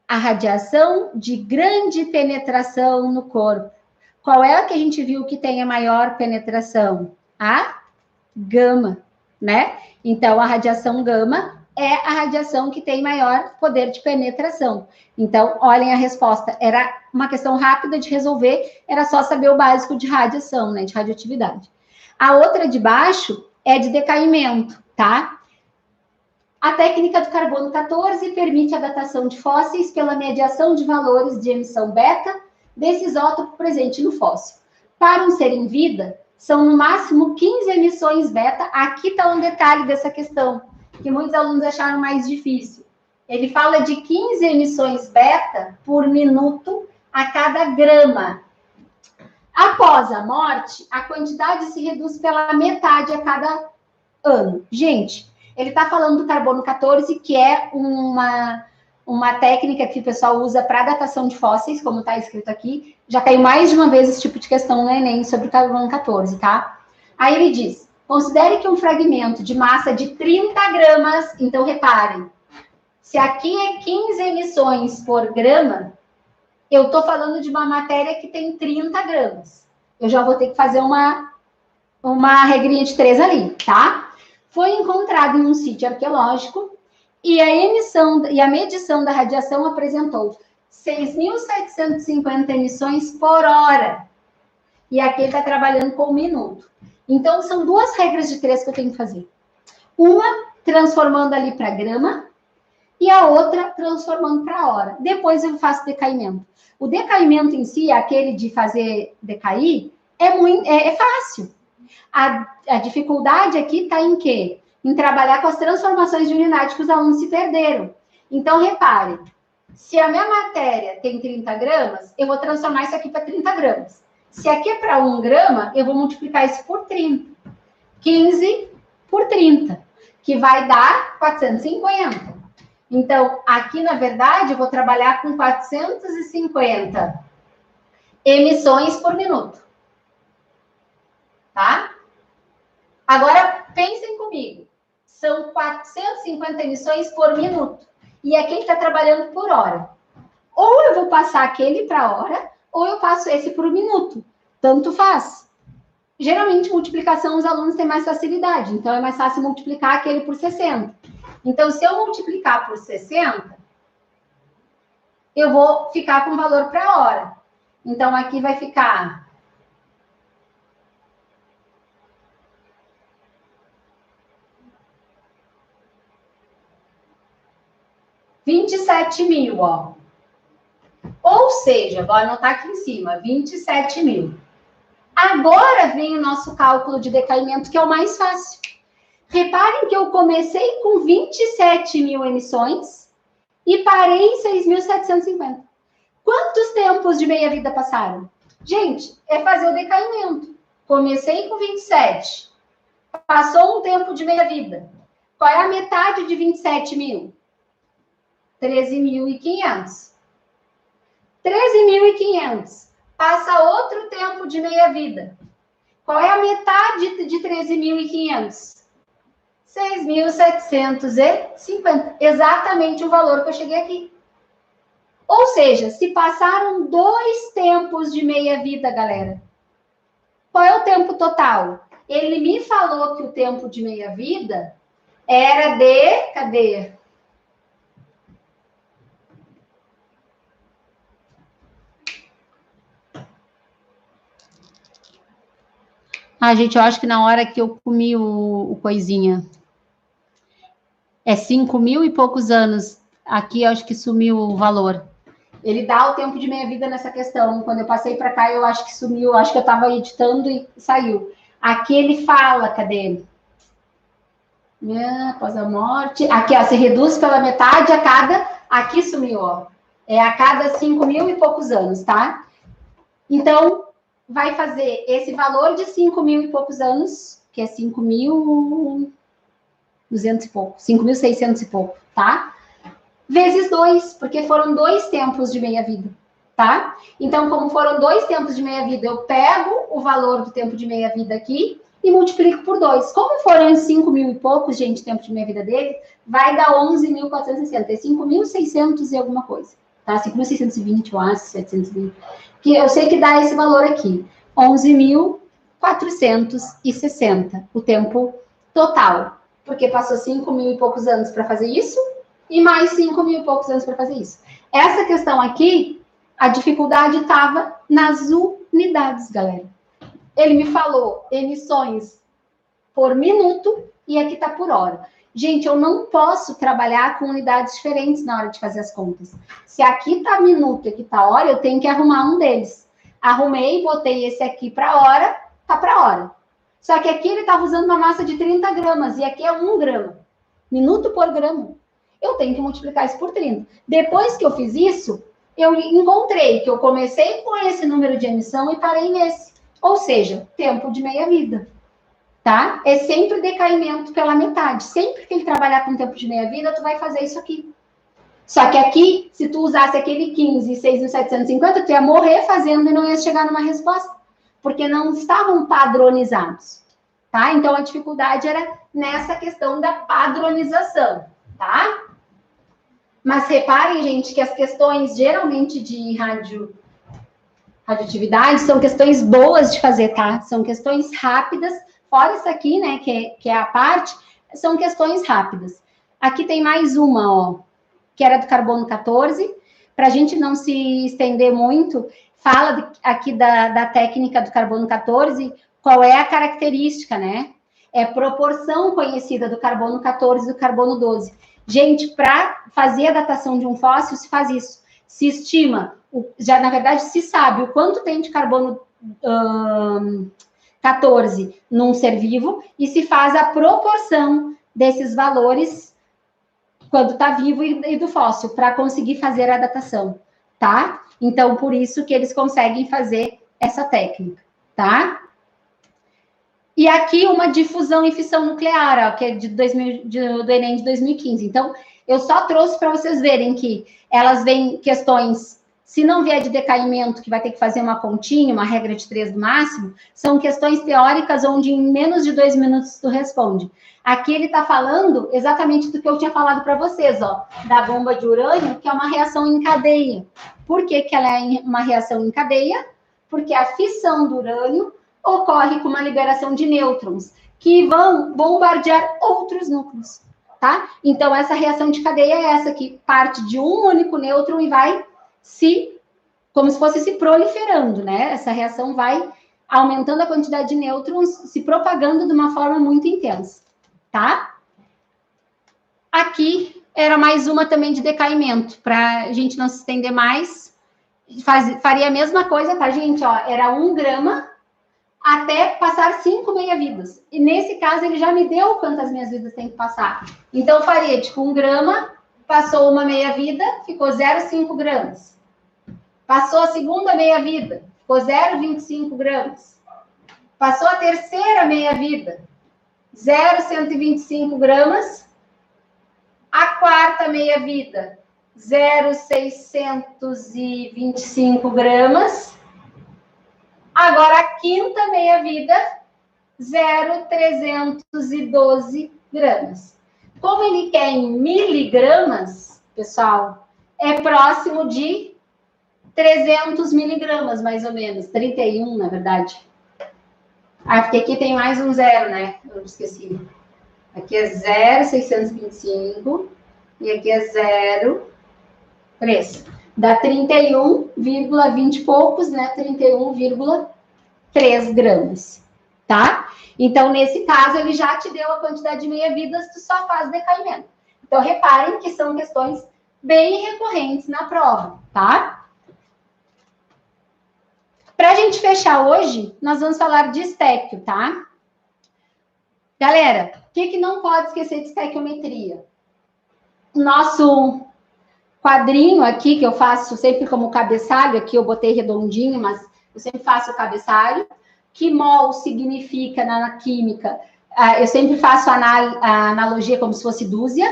a radiação de grande penetração no corpo. Qual é a que a gente viu que tem a maior penetração? A gama, né? Então, a radiação gama é a radiação que tem maior poder de penetração. Então, olhem a resposta. Era uma questão rápida de resolver, era só saber o básico de radiação, né? De radioatividade. A outra de baixo é de decaimento, tá? A técnica do carbono 14 permite a datação de fósseis pela mediação de valores de emissão beta desse isótopo presente no fóssil. Para um ser em vida, são no máximo 15 emissões beta. Aqui está um detalhe dessa questão, que muitos alunos acharam mais difícil. Ele fala de 15 emissões beta por minuto a cada grama. Após a morte, a quantidade se reduz pela metade a cada ano. Gente, ele está falando do carbono 14, que é uma técnica que o pessoal usa para datação de fósseis, como está escrito aqui. Já caiu mais de uma vez esse tipo de questão no Enem sobre o carbono 14, tá? Aí ele diz, considere que um fragmento de massa de 30 gramas, então reparem, se aqui é 15 emissões por grama, eu estou falando de uma matéria que tem 30 gramas. Eu já vou ter que fazer uma regrinha de 3 ali, tá? Foi encontrado em um sítio arqueológico e a medição da radiação apresentou 6.750 emissões por hora. E aqui ele está trabalhando com um minuto. Então, são duas regras de 3 que eu tenho que fazer. Uma, transformando ali para grama, e a outra, transformando para hora. Depois eu faço decaimento. O decaimento em si, aquele de fazer decair, é fácil. A dificuldade aqui está em quê? Em trabalhar com as transformações de unidade que os alunos se perderam. Então, reparem, se a minha matéria tem 30 gramas, eu vou transformar isso aqui para 30 gramas. Se aqui é para 1 grama, eu vou multiplicar isso por 30. 15 por 30, que vai dar 450. Então, aqui, na verdade, eu vou trabalhar com 450 emissões por minuto. Tá? Agora, pensem comigo. São 450 emissões por minuto. E aqui ele está trabalhando por hora. Ou eu vou passar aquele para hora, ou eu passo esse por minuto. Tanto faz. Geralmente, multiplicação, os alunos têm mais facilidade. Então, é mais fácil multiplicar aquele por 60. Então, se eu multiplicar por 60, eu vou ficar com o valor para hora. Então, aqui vai ficar 27 mil, ó. Ou seja, vou anotar aqui em cima, 27 mil. Agora vem o nosso cálculo de decaimento, que é o mais fácil. Reparem que eu comecei com 27 mil emissões e parei em 6.750. Quantos tempos de meia-vida passaram? Gente, é fazer o decaimento. Comecei com 27. Passou um tempo de meia-vida. Qual é a metade de 27 mil? 13.500. 13.500 Passa outro tempo de meia-vida. Qual é a metade de 13.500? 6.750. Exatamente o valor que eu cheguei aqui. Ou seja, se passaram 2 tempos de meia-vida, galera. Qual é o tempo total? Ele me falou que o tempo de meia-vida era de... Cadê? Ah, gente, eu acho que na hora que eu comi o coisinha, é 5.000 e poucos anos. Aqui eu acho que sumiu o valor. Ele dá o tempo de meia-vida nessa questão. Quando eu passei para cá, eu acho que sumiu. Acho que eu estava editando e saiu. Aqui ele fala, cadê ele? Após a morte. Aqui, ó, se reduz pela metade a cada... Aqui sumiu, ó. É a cada 5.000 e poucos anos, tá? Então, vai fazer esse valor de 5.000 e poucos anos, que é 5.200 e pouco, 5.600 e pouco, tá? Vezes 2, porque foram 2 tempos de meia-vida, tá? Então, como foram 2 tempos de meia-vida, eu pego o valor do tempo de meia-vida aqui e multiplico por 2. Como foram 5.000 e poucos, gente, tempo de meia-vida dele, vai dar 11.460, é 5.600 e alguma coisa, tá? 5.620, eu acho, 720. Que eu sei que dá esse valor aqui, 11.460, o tempo total, porque passou 5.000 e poucos anos para fazer isso, e mais 5.000 e poucos anos para fazer isso. Essa questão aqui, a dificuldade estava nas unidades, galera. Ele me falou emissões por minuto e aqui está por hora. Gente, eu não posso trabalhar com unidades diferentes na hora de fazer as contas. Se aqui está minuto e aqui está hora, eu tenho que arrumar um deles. Arrumei, botei esse aqui para hora, tá para hora. Só que aqui ele estava usando uma massa de 30 gramas e aqui é 1 grama. Minuto por grama. Eu tenho que multiplicar isso por 30. Depois que eu fiz isso, eu encontrei que eu comecei com esse número de emissão e parei nesse. Ou seja, tempo de meia-vida. Tá? É sempre decaimento pela metade. Sempre que ele trabalhar com tempo de meia-vida, tu vai fazer isso aqui. Só que aqui, se tu usasse aquele 15 e 6.750, tu ia morrer fazendo e não ia chegar numa resposta. Porque não estavam padronizados. Tá? Então, a dificuldade era nessa questão da padronização. Tá? Mas reparem, gente, que as questões, geralmente, de radioatividade, são questões boas de fazer, tá? São questões rápidas. Fora isso aqui, né, que é a parte, são questões rápidas. Aqui tem mais uma, ó, que era do carbono 14. Para a gente não se estender muito, fala aqui da técnica do carbono 14, qual é a característica, né? É proporção conhecida do carbono 14 e do carbono 12. Gente, para fazer a datação de um fóssil, se faz isso. Se estima, já na verdade se sabe o quanto tem de carbono 14 num ser vivo e se faz a proporção desses valores quando está vivo e do fóssil, para conseguir fazer a datação, tá? Então, por isso que eles conseguem fazer essa técnica, tá? E aqui uma difusão e fissão nuclear, ó, que é do Enem de 2015. Então, eu só trouxe para vocês verem que elas vêm questões, se não vier de decaimento, que vai ter que fazer uma continha, uma regra de 3 no máximo, são questões teóricas onde em menos de 2 minutos tu responde. Aqui ele está falando exatamente do que eu tinha falado para vocês, ó, da bomba de urânio, que é uma reação em cadeia. Por que que ela é uma reação em cadeia? Porque a fissão do urânio ocorre com uma liberação de nêutrons, que vão bombardear outros núcleos, tá? Então, essa reação de cadeia é essa que parte de um único nêutron e vai como se fosse se proliferando, né? Essa reação vai aumentando a quantidade de nêutrons, se propagando de uma forma muito intensa, tá? Aqui era mais uma também de decaimento, para a gente não se estender mais, faria a mesma coisa, tá, gente? Ó, era 1 grama até passar 5 meia-vidas. E nesse caso, ele já me deu quantas minhas vidas tem que passar. Então, eu faria, tipo, 1 grama, passou uma meia-vida, ficou 0,5 gramas. Passou a segunda meia-vida, ficou 0,25 gramas. Passou a terceira meia-vida, 0,125 gramas. A quarta meia-vida, 0,625 gramas. Agora, a quinta meia-vida, 0,312 gramas. Como ele quer em miligramas, pessoal, é próximo de 300 miligramas, mais ou menos. 31, na verdade. Ah, porque aqui tem mais um zero, né? Eu esqueci. Aqui é 0,625 e aqui é 0,3. Dá 31,20 e poucos, né? 31,3 gramas, tá? Então, nesse caso, ele já te deu a quantidade de meia-vidas, tu só faz decaimento. Então, reparem que são questões bem recorrentes na prova, tá? Para a gente fechar hoje, nós vamos falar de estéquio, tá? Galera, o que não pode esquecer de estequiometria? Nosso quadrinho aqui, que eu faço sempre como cabeçalho, aqui eu botei redondinho, mas eu sempre faço o cabeçalho, que mol significa na química, eu sempre faço a analogia como se fosse dúzia,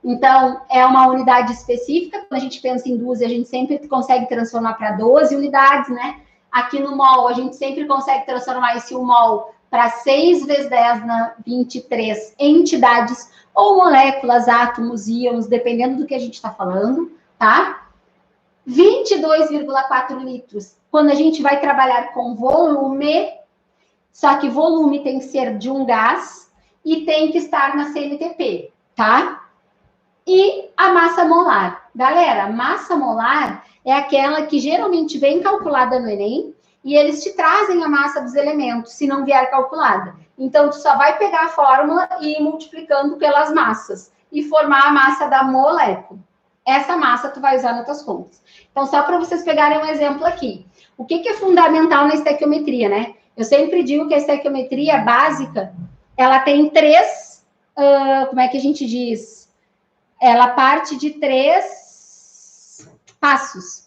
então é uma unidade específica, quando a gente pensa em dúzia, a gente sempre consegue transformar para 12 unidades, né? Aqui no mol, a gente sempre consegue transformar esse 1 mol para 6 vezes 10 na 23 entidades, ou moléculas, átomos, íons, dependendo do que a gente está falando, tá? 22,4 litros, quando a gente vai trabalhar com volume, só que volume tem que ser de um gás e tem que estar na CNTP, tá? E a massa molar. Galera, massa molar é aquela que geralmente vem calculada no Enem e eles te trazem a massa dos elementos, se não vier calculada. Então, tu só vai pegar a fórmula e ir multiplicando pelas massas e formar a massa da molécula. Essa massa tu vai usar nas tuas contas. Então, só para vocês pegarem um exemplo aqui. O que é fundamental na estequiometria, né? Eu sempre digo que a estequiometria básica, ela tem três, como é que a gente diz? Ela parte de 3 passos.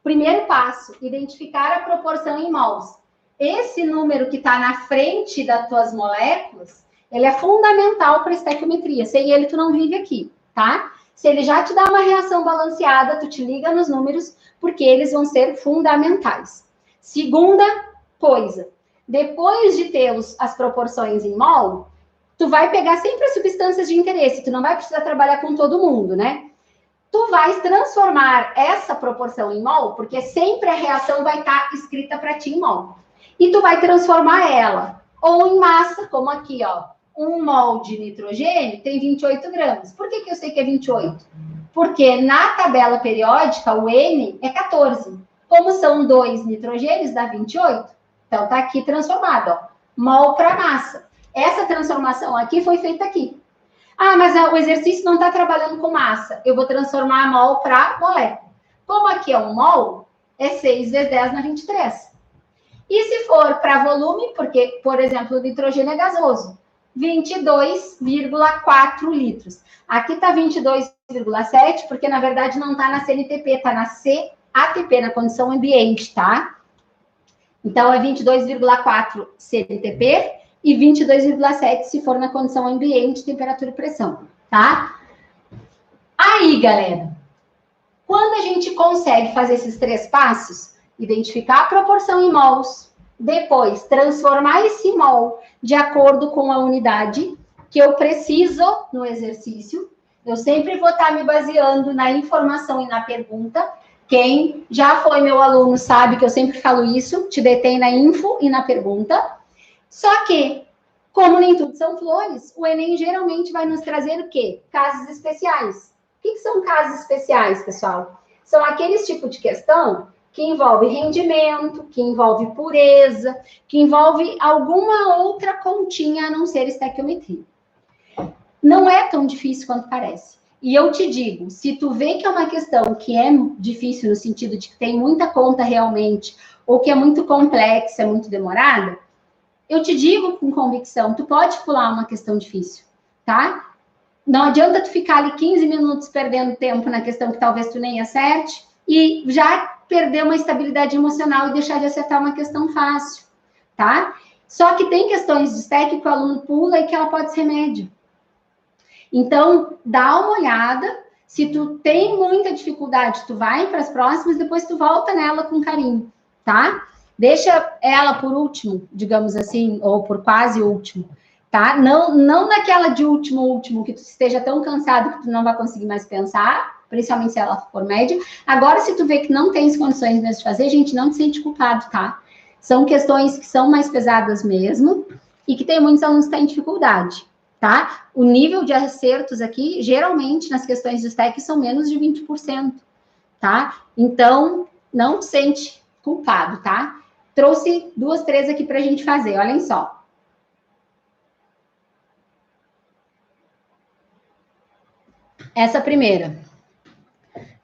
Primeiro passo, identificar a proporção em mols. Esse número que está na frente das tuas moléculas, ele é fundamental para a estequiometria. Sem ele, tu não vive aqui, tá? Se ele já te dá uma reação balanceada, tu te liga nos números, porque eles vão ser fundamentais. Segunda coisa, depois de ter as proporções em mol, tu vai pegar sempre as substâncias de interesse, tu não vai precisar trabalhar com todo mundo, né? Tu vais transformar essa proporção em mol, porque sempre a reação vai estar escrita para ti em mol. E tu vai transformar ela ou em massa, como aqui, ó. 1 mol de nitrogênio tem 28 gramas. Por que eu sei que é 28? Porque na tabela periódica, o N é 14. Como são 2 nitrogênios, dá 28. Então, tá aqui transformado, ó. Mol para massa. Essa transformação aqui foi feita aqui. Ah, mas o exercício não está trabalhando com massa. Eu vou transformar a mol para molécula. Como aqui é 1 mol, é 6 vezes 10 na 23. E se for para volume, porque, por exemplo, o nitrogênio é gasoso, 22,4 litros. Aqui está 22,7, porque, na verdade, não está na CNTP, está na CATP, na condição ambiente, tá? Então, é 22,4 CNTP e 22,7 se for na condição ambiente, temperatura e pressão, tá? Aí, galera, quando a gente consegue fazer esses 3 passos, identificar a proporção em mols, depois transformar esse mol de acordo com a unidade que eu preciso no exercício, eu sempre vou estar me baseando na informação e na pergunta. Quem já foi meu aluno sabe que eu sempre falo isso, te detém na info e na pergunta. Só que, como nem tudo são flores, o Enem geralmente vai nos trazer o quê? Casos especiais. O que são casos especiais, pessoal? São aqueles tipos de questão que envolve rendimento, que envolve pureza, que envolve alguma outra continha a não ser estequiometria. Não é tão difícil quanto parece. E eu te digo, se tu vê que é uma questão que é difícil no sentido de que tem muita conta realmente, ou que é muito complexa, muito demorada, eu te digo com convicção, tu pode pular uma questão difícil, tá? Não adianta tu ficar ali 15 minutos perdendo tempo na questão que talvez tu nem acerte e já perder uma estabilidade emocional e deixar de acertar uma questão fácil, tá? Só que tem questões de STEC que o aluno pula e que ela pode ser média. Então, dá uma olhada. Se tu tem muita dificuldade, tu vai para as próximas, depois tu volta nela com carinho, tá? Deixa ela por último, digamos assim, ou por quase último, tá? Não naquela de último, que tu esteja tão cansado que tu não vai conseguir mais pensar, principalmente se ela for média. Agora, se tu vê que não tens condições mesmo de fazer, gente, não te sente culpado, tá? São questões que são mais pesadas mesmo e que tem muitos alunos que têm dificuldade, tá? O nível de acertos aqui, geralmente, nas questões de STEC, são menos de 20%, tá? Então, não te sente culpado, tá? Trouxe 2, 3 aqui para a gente fazer, olhem só. Essa primeira.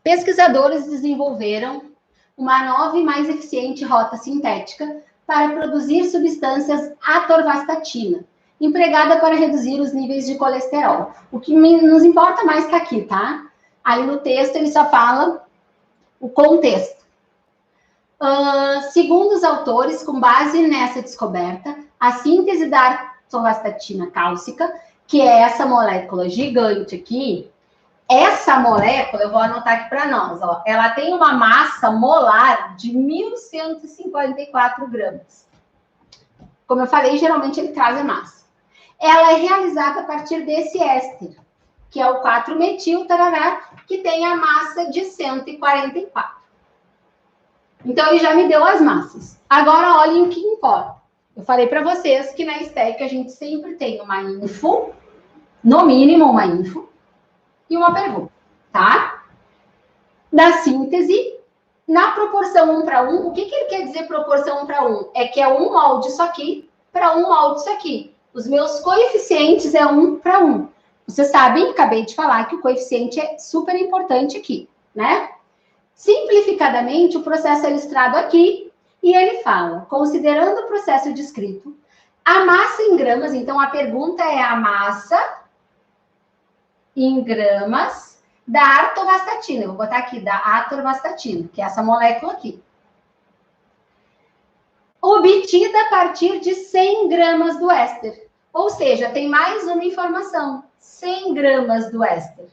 Pesquisadores desenvolveram uma nova e mais eficiente rota sintética para produzir substâncias atorvastatina, empregada para reduzir os níveis de colesterol. O que nos importa mais está aqui, tá? Aí no texto ele só fala o contexto. Segundo os autores, com base nessa descoberta, a síntese da atorvastatina cálcica, que é essa molécula gigante aqui, essa molécula, eu vou anotar aqui para nós, ó, ela tem uma massa molar de 1.154 gramas. Como eu falei, geralmente ele traz a massa. Ela é realizada a partir desse éster, que é o 4-metil, tarará, que tem a massa de 144. Então, ele já me deu as massas. Agora, olhem o que importa. Eu falei para vocês que na STEC a gente sempre tem uma info, no mínimo uma info, e uma pergunta, tá? Na síntese, na proporção 1 para 1, o que ele quer dizer proporção 1 para 1? É que é 1 mol disso aqui para 1 mol disso aqui. Os meus coeficientes é 1 para 1. Vocês sabem, acabei de falar que o coeficiente é super importante aqui, né? Simplificadamente, o processo é ilustrado aqui e ele fala, considerando o processo descrito, a massa em gramas, então a pergunta é a massa em gramas da atorvastatina. Eu vou botar aqui, da atorvastatina, que é essa molécula aqui. Obtida a partir de 100 gramas do éster. Ou seja, tem mais uma informação. 100 gramas do éster.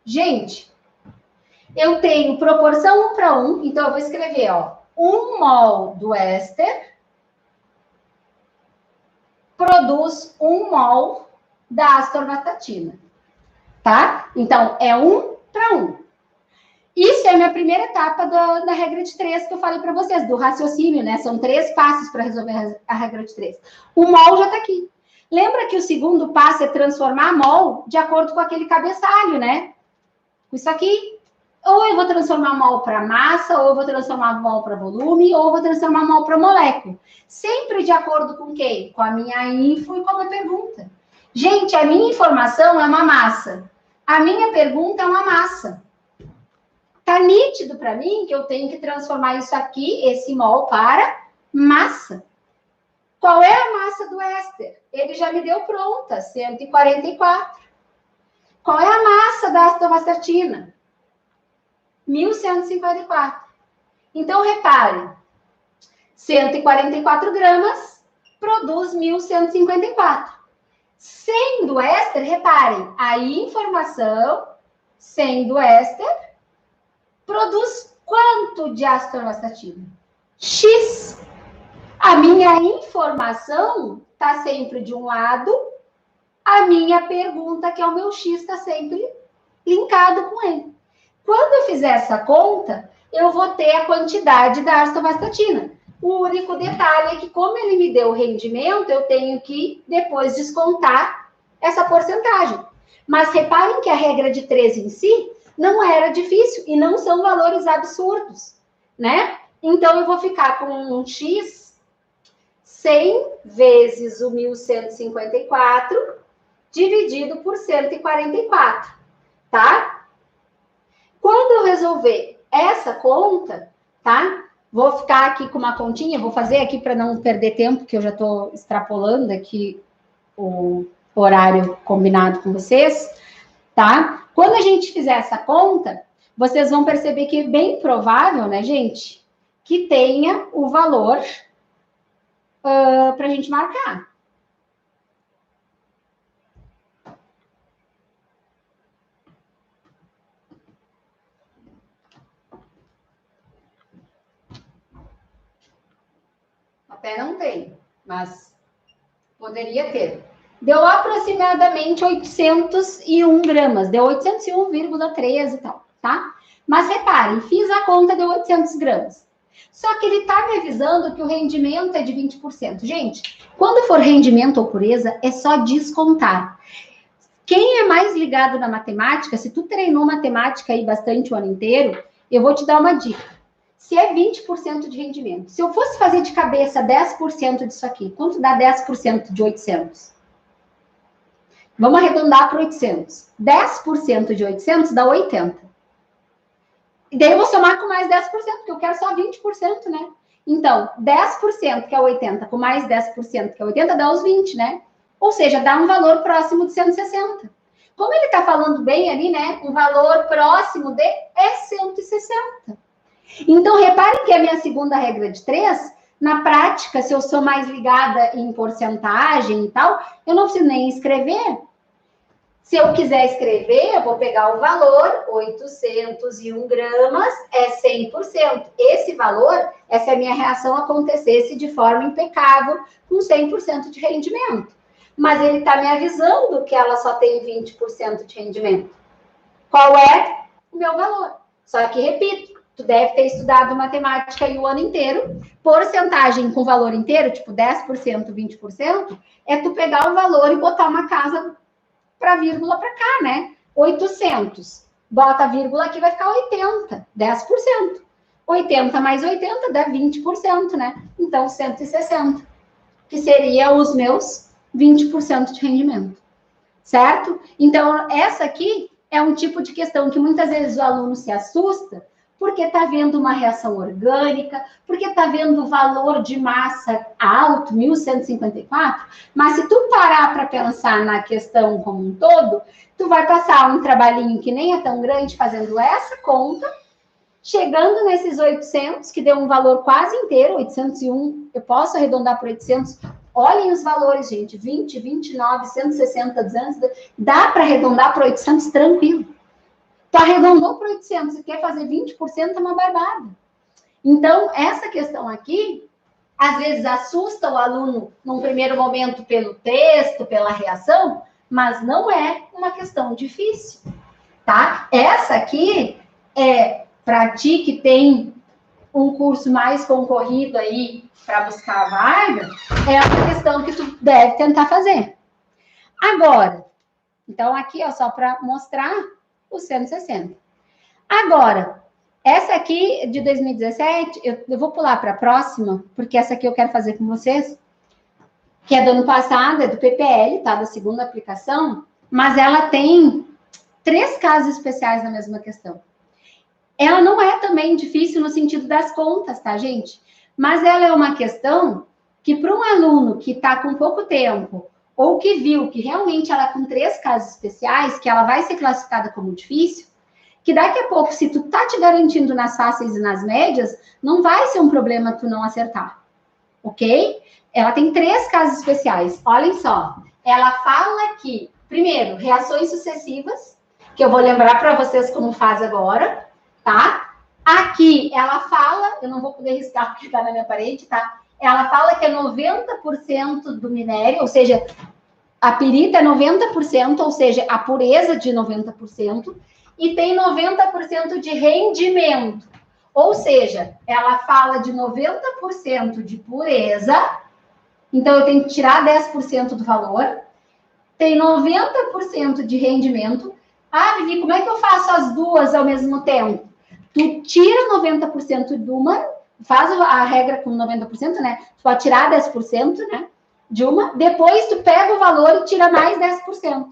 Gente, eu tenho proporção 1 para 1, então eu vou escrever, ó, 1 mol do éster produz 1 mol da atorvastatina, tá? Então, é 1 para 1. Isso é a minha primeira etapa da regra de 3 que eu falei para vocês, do raciocínio, né? São 3 passos para resolver a regra de 3. O mol já está aqui. Lembra que o segundo passo é transformar mol de acordo com aquele cabeçalho, né? Isso aqui. Ou eu vou transformar mol para massa, ou eu vou transformar mol para volume, ou eu vou transformar mol para molécula. Sempre de acordo com quem? Com a minha info e com a minha pergunta. Gente, a minha informação é uma massa. A minha pergunta é uma massa. Tá nítido para mim que eu tenho que transformar isso aqui, esse mol, para massa. Qual é a massa do éster? Ele já me deu pronta, 144. Qual é a massa da atorvastatina? 1.154. Então, repare, 144 gramas produz 1.154. Sendo éster, reparem, a informação, sendo éster, produz quanto de atorvastatina? X. A minha informação está sempre de um lado, a minha pergunta, que é o meu X, está sempre linkado com ele. Quando eu fizer essa conta, eu vou ter a quantidade da atorvastatina. O único detalhe é que, como ele me deu o rendimento, eu tenho que depois descontar essa porcentagem. Mas reparem que a regra de 3 em si não era difícil e não são valores absurdos, né? Então, eu vou ficar com um X 100 vezes o 1.154 dividido por 144, tá? Quando eu resolver essa conta, tá? Vou ficar aqui com uma continha, vou fazer aqui para não perder tempo, que eu já estou extrapolando aqui o horário combinado com vocês, tá? Quando a gente fizer essa conta, vocês vão perceber que é bem provável, né, gente, que tenha o valor para a gente marcar. até não tem, mas poderia ter. Deu aproximadamente 801 gramas, deu 801,13 e tal, tá? Mas reparem, fiz a conta, deu 800 gramas. Só que ele está me avisando que o rendimento é de 20%. Gente, quando for rendimento ou pureza, é só descontar. Quem é mais ligado na matemática, se tu treinou matemática aí bastante o ano inteiro, eu vou te dar uma dica. Se é 20% de rendimento, se eu fosse fazer de cabeça 10% disso aqui, quanto dá 10% de 800? Vamos arredondar para 800. 10% de 800 dá 80. E daí eu vou somar com mais 10%, porque eu quero só 20%, né? Então, 10%, que é 80, com mais 10%, que é 80, dá os 20, né? Ou seja, dá um valor próximo de 160. Como ele está falando bem ali, né? Um valor próximo de é 160. Então, reparem que a minha segunda regra de 3, na prática, se eu sou mais ligada em porcentagem e tal, eu não preciso nem escrever. Se eu quiser escrever, eu vou pegar o valor, 801 gramas é 100%. Esse valor é se a minha reação acontecesse de forma impecável, com 100% de rendimento. Mas ele está me avisando que ela só tem 20% de rendimento. Qual é o meu valor? Só que, repito, tu deve ter estudado matemática aí o ano inteiro. Porcentagem com valor inteiro, tipo 10%, 20%, é tu pegar o valor e botar uma casa para vírgula para cá, né? 800. Bota a vírgula aqui, vai ficar 80, 10%. 80 mais 80 dá 20%, né? Então, 160, que seria os meus 20% de rendimento. Certo? Então, essa aqui é um tipo de questão que muitas vezes o aluno se assusta, porque está vendo uma reação orgânica, porque está vendo o valor de massa alto, 1154, mas se tu parar para pensar na questão como um todo, tu vai passar um trabalhinho que nem é tão grande fazendo essa conta, chegando nesses 800, que deu um valor quase inteiro, 801, eu posso arredondar para 800. Olhem os valores, gente, 20, 29, 160, 200, dá para arredondar para 800 tranquilo. Tu arredondou para 800 e quer fazer 20%, é uma barbada. Então, essa questão aqui, às vezes assusta o aluno num primeiro momento pelo texto, pela reação, mas não é uma questão difícil, tá? Essa aqui é para ti que tem um curso mais concorrido aí para buscar a vaga, é uma questão que tu deve tentar fazer. Agora, então aqui, ó, só para mostrar o 160. Agora, essa aqui de 2017, eu vou pular para a próxima, porque essa aqui eu quero fazer com vocês, que é do ano passado, é do PPL, tá? Da segunda aplicação, mas ela tem 3 casos especiais na mesma questão. Ela não é também difícil no sentido das contas, tá, gente? Mas ela é uma questão que para um aluno que está com pouco tempo, ou que viu que realmente ela com 3 casos especiais, que ela vai ser classificada como difícil, que daqui a pouco, se tu tá te garantindo nas fáceis e nas médias, não vai ser um problema tu não acertar, ok? Ela tem 3 casos especiais, olhem só. Ela fala que, primeiro, reações sucessivas, que eu vou lembrar para vocês como faz agora, tá? Aqui, ela fala, eu não vou poder riscar porque tá na minha parede, tá? Ela fala que é 90% do minério, ou seja, a pirita é 90%, ou seja, a pureza de 90%, e tem 90% de rendimento. Ou seja, ela fala de 90% de pureza, então eu tenho que tirar 10% do valor, tem 90% de rendimento. Ah, Vivi, como é que eu faço as duas ao mesmo tempo? Tu tira 90% de uma, faz a regra com 90%, né? Tu pode tirar 10%, né? De uma, depois tu pega o valor e tira mais 10%,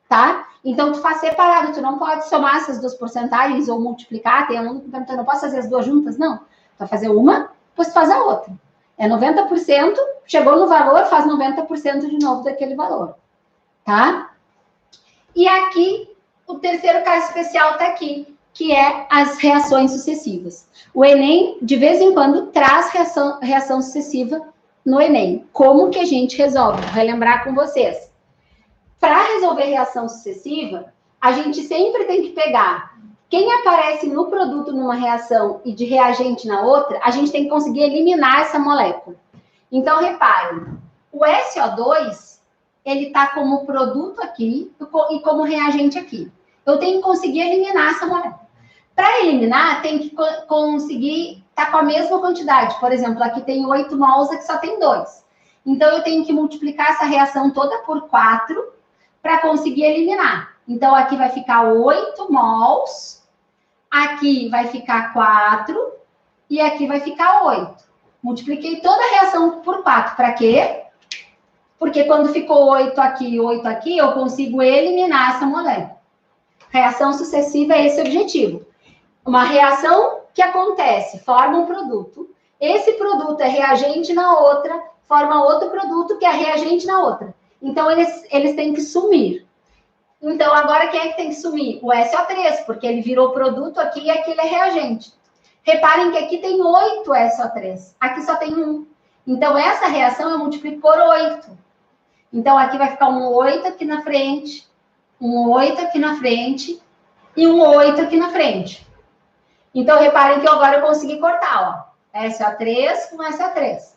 tá? Então, tu faz separado, tu não pode somar essas duas porcentagens ou multiplicar, tem aluno que pergunta, eu não posso fazer as duas juntas? Não. Tu vai fazer uma, depois tu faz a outra. É 90%, chegou no valor, faz 90% de novo daquele valor, tá? E aqui, o terceiro caso especial tá aqui, que é as reações sucessivas. O Enem, de vez em quando, traz reação sucessiva no Enem. Como que a gente resolve? Vou relembrar com vocês. Para resolver reação sucessiva, a gente sempre tem que pegar quem aparece no produto numa reação e de reagente na outra, a gente tem que conseguir eliminar essa molécula. Então, reparem, o SO2, ele está como produto aqui e como reagente aqui. Eu tenho que conseguir eliminar essa molécula. Para eliminar, tem que conseguir estar com a mesma quantidade. Por exemplo, aqui tem 8 mols, aqui só tem 2. Então, eu tenho que multiplicar essa reação toda por 4 para conseguir eliminar. Então, aqui vai ficar 8 mols, aqui vai ficar 4 e aqui vai ficar 8. Multipliquei toda a reação por 4. Para quê? Porque quando ficou 8 aqui e 8 aqui, eu consigo eliminar essa molécula. Reação sucessiva é esse o objetivo. Uma reação que acontece, forma um produto. Esse produto é reagente na outra, forma outro produto que é reagente na outra. Então, eles têm que sumir. Então, agora quem é que tem que sumir? O SO3, porque ele virou produto aqui e aqui ele é reagente. Reparem que aqui tem 8 SO3, aqui só tem 1. Então, essa reação eu multiplico por 8. Então, aqui vai ficar um 8 aqui na frente, um 8 aqui na frente e um 8 aqui na frente. Então, reparem que agora eu consegui cortar, ó. SO3 com SO3.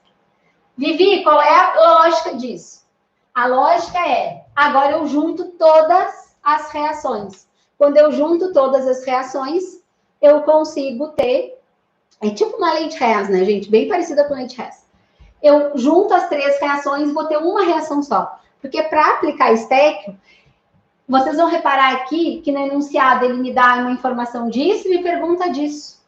Vivi, qual é a lógica disso? A lógica é, agora eu junto todas as reações. Quando eu junto todas as reações, eu consigo ter... É tipo uma lei de Hess, né, gente? Bem parecida com a lei de Hess. Eu junto as 3 reações e vou ter uma reação só. Porque para aplicar estéquio, vocês vão reparar aqui que no enunciado ele me dá uma informação disso e me pergunta disso.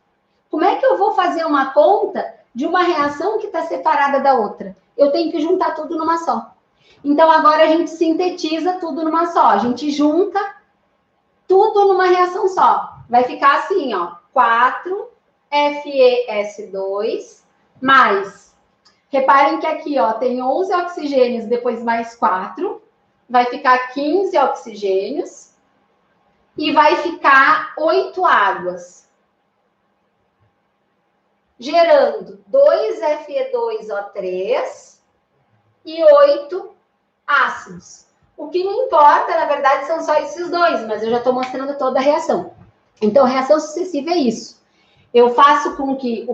Como é que eu vou fazer uma conta de uma reação que está separada da outra? Eu tenho que juntar tudo numa só. Então, agora a gente sintetiza tudo numa só. A gente junta tudo numa reação só. Vai ficar assim, ó. 4FeS2 mais... Reparem que aqui, ó, tem 11 oxigênios, depois mais 4. Vai ficar 15 oxigênios. E vai ficar 8 águas. Gerando 2Fe2O3 e 8 ácidos. O que não importa, na verdade, são só esses dois, mas eu já estou mostrando toda a reação. Então, reação sucessiva é isso. Eu faço com que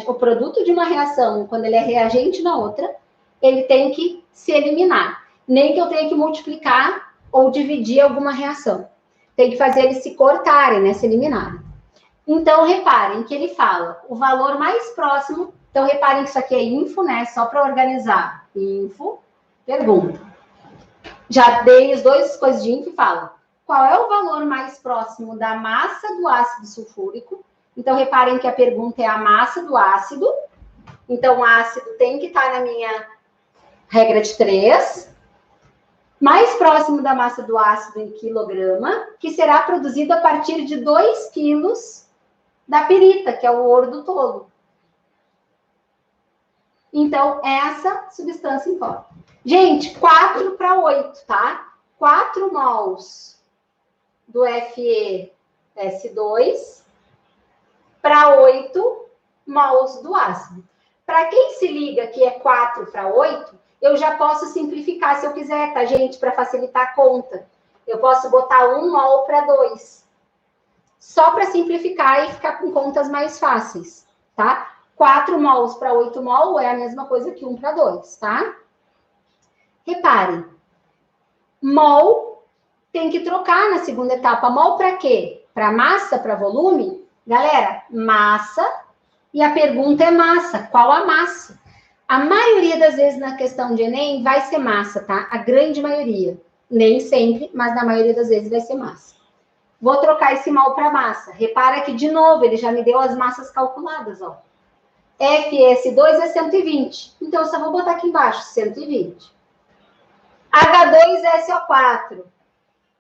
o produto de uma reação, quando ele é reagente na outra, ele tem que se eliminar. Nem que eu tenha que multiplicar ou dividir alguma reação. Tem que fazer eles se cortarem, né? Se eliminarem. Então, reparem que ele fala o valor mais próximo. Então, reparem que isso aqui é info, né? Só para organizar. Info, pergunta. Já dei as 2 coisas de info e fala qual é o valor mais próximo da massa do ácido sulfúrico. Então, reparem que a pergunta é a massa do ácido. Então, o ácido tem que estar na minha regra de 3. Mais próximo da massa do ácido em quilograma, que será produzido a partir de 2 quilos da pirita, que é o ouro do tolo. Então, essa substância importa. Gente, 4 para 8, tá? 4 mols do FeS2 para 8 mols do ácido. Para quem se liga que é 4 para 8, eu já posso simplificar se eu quiser, tá, gente? Para facilitar a conta. Eu posso botar 1 mol para 2. Só para simplificar e ficar com contas mais fáceis, tá? 4 mols para 8 mol é a mesma coisa que 1 para 2, tá? Reparem. Mol tem que trocar na segunda etapa. Mol para quê? Para massa, para volume? Galera, massa. E a pergunta é massa. Qual a massa? A maioria das vezes na questão de Enem vai ser massa, tá? A grande maioria. Nem sempre, mas na maioria das vezes vai ser massa. Vou trocar esse mol para massa. Repara que, de novo, ele já me deu as massas calculadas, ó. FeS2 é 120. Então, eu só vou botar aqui embaixo, 120. H2SO4,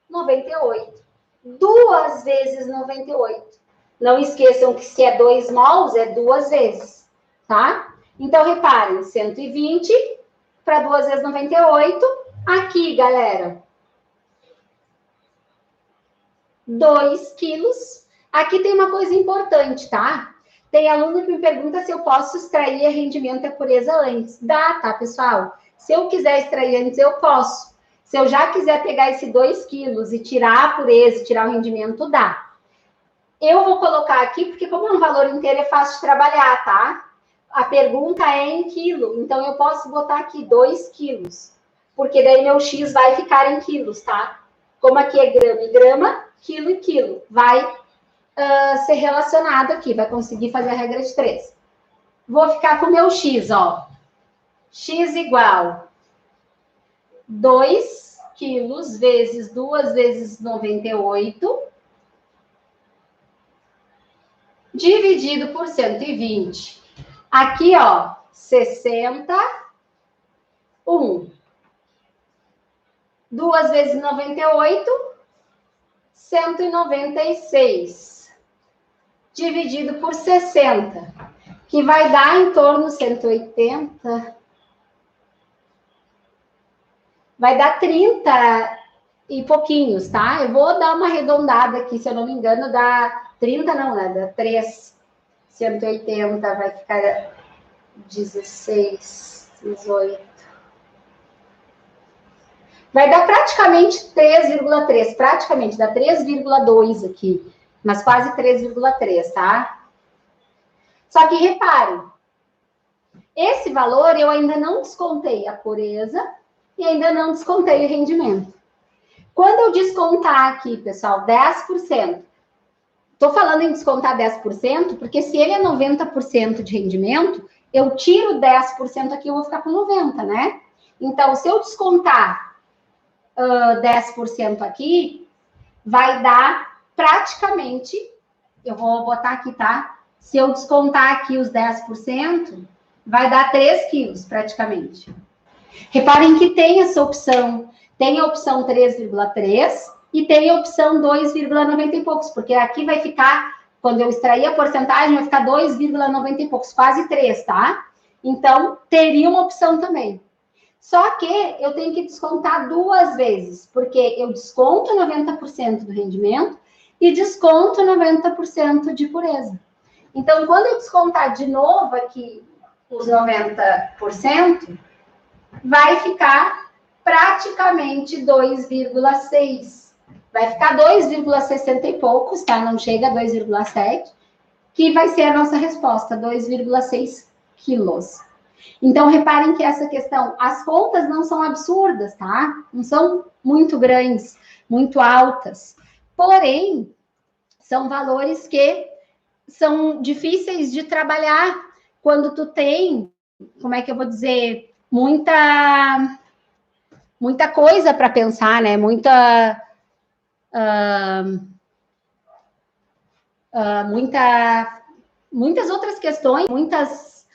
98. 2 vezes 98. Não esqueçam que se é 2 mols, é 2 vezes, tá? Então, reparem, 120 para 2 vezes 98. Aqui, galera, 2 quilos. Aqui tem uma coisa importante, tá? Tem aluno que me pergunta se eu posso extrair rendimento e pureza antes. Dá, tá, pessoal? Se eu quiser extrair antes, eu posso. Se eu já quiser pegar esse 2 quilos e tirar a pureza, tirar o rendimento, dá. Eu vou colocar aqui, porque como é um valor inteiro, é fácil de trabalhar, tá? a pergunta é em quilo, então eu posso botar aqui 2 quilos, porque daí meu X vai ficar em quilos, tá? Como aqui é grama e grama, quilo e quilo, vai ser relacionado aqui, vai conseguir fazer a regra de 3. Vou ficar com o meu X, ó. X igual 2 quilos vezes 2 vezes 98, dividido por 120. Aqui, ó, 61. 2 vezes 98, 196. Dividido por 60, que vai dar em torno de 180. Vai dar 30 e pouquinhos, tá? Eu vou dar uma arredondada aqui, se eu não me engano, dá 30, não, né? Dá 3. 180 vai ficar 16, 18. Vai dar praticamente 3,3. Praticamente, dá 3,2 aqui. Mas quase 3,3, tá? Só que reparem, esse valor eu ainda não descontei a pureza e ainda não descontei o rendimento. Quando eu descontar aqui, pessoal, 10%, estou falando em descontar 10%, porque se ele é 90% de rendimento, eu tiro 10% aqui, eu vou ficar com 90%, né? Então, se eu descontar 10% aqui, vai dar praticamente, eu vou botar aqui, tá? Se eu descontar aqui os 10%, vai dar 3 quilos praticamente. Reparem que tem essa opção, tem a opção 3,3 e tem a opção 2,90 e poucos, porque aqui vai ficar, quando eu extrair a porcentagem, vai ficar 2,90 e poucos, quase 3, tá? Então, teria uma opção também. Só que eu tenho que descontar 2 vezes, porque eu desconto 90% do rendimento e desconto 90% de pureza. Então, quando eu descontar de novo aqui os 90%, vai ficar praticamente 2,6. Vai ficar 2,60 e poucos, tá? Não chega a 2,7, que vai ser a nossa resposta, 2,6 quilos. Então, reparem que essa questão, as contas não são absurdas, tá? Não são muito grandes, muito altas. Porém, são valores que são difíceis de trabalhar quando tu tem, como é que eu vou dizer, muita coisa para pensar, né? Muitas outras questões, muitas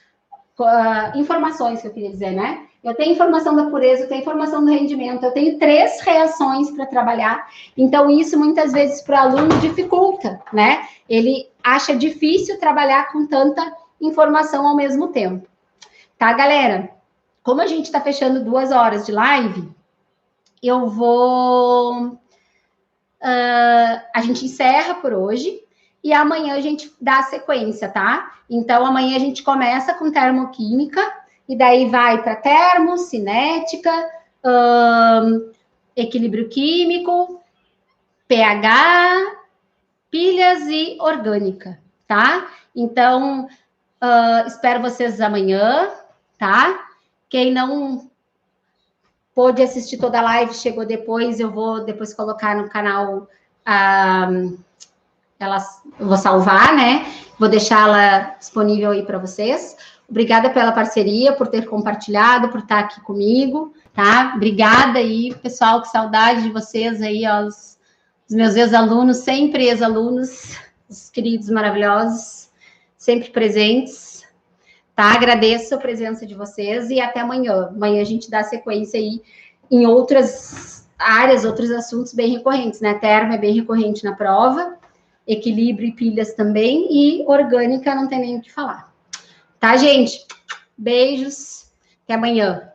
informações que eu queria dizer, né? Eu tenho informação da pureza, eu tenho informação do rendimento, eu tenho 3 reações para trabalhar. Então, isso muitas vezes para o aluno dificulta, né? Ele acha difícil trabalhar com tanta informação ao mesmo tempo. Tá, galera? Como a gente está fechando 2 horas de live, eu vou... a gente encerra por hoje e amanhã a gente dá a sequência, tá? Então, amanhã a gente começa com termoquímica e daí vai para termo, cinética, equilíbrio químico, pH, pilhas e orgânica, tá? Então, espero vocês amanhã, tá? Quem não pôde assistir toda a live, chegou depois, eu vou depois colocar no canal, eu vou salvar, né? Vou deixá-la disponível aí para vocês. Obrigada pela parceria, por ter compartilhado, por estar aqui comigo, tá? Obrigada aí, pessoal, que saudade de vocês aí, os meus ex-alunos, sempre ex-alunos, os queridos maravilhosos, sempre presentes, tá? Agradeço a presença de vocês e até amanhã. Amanhã a gente dá sequência aí em outras áreas, outros assuntos bem recorrentes, né? Termo é bem recorrente na prova, equilíbrio e pilhas também, e orgânica não tem nem o que falar. Tá, gente? Beijos, até amanhã.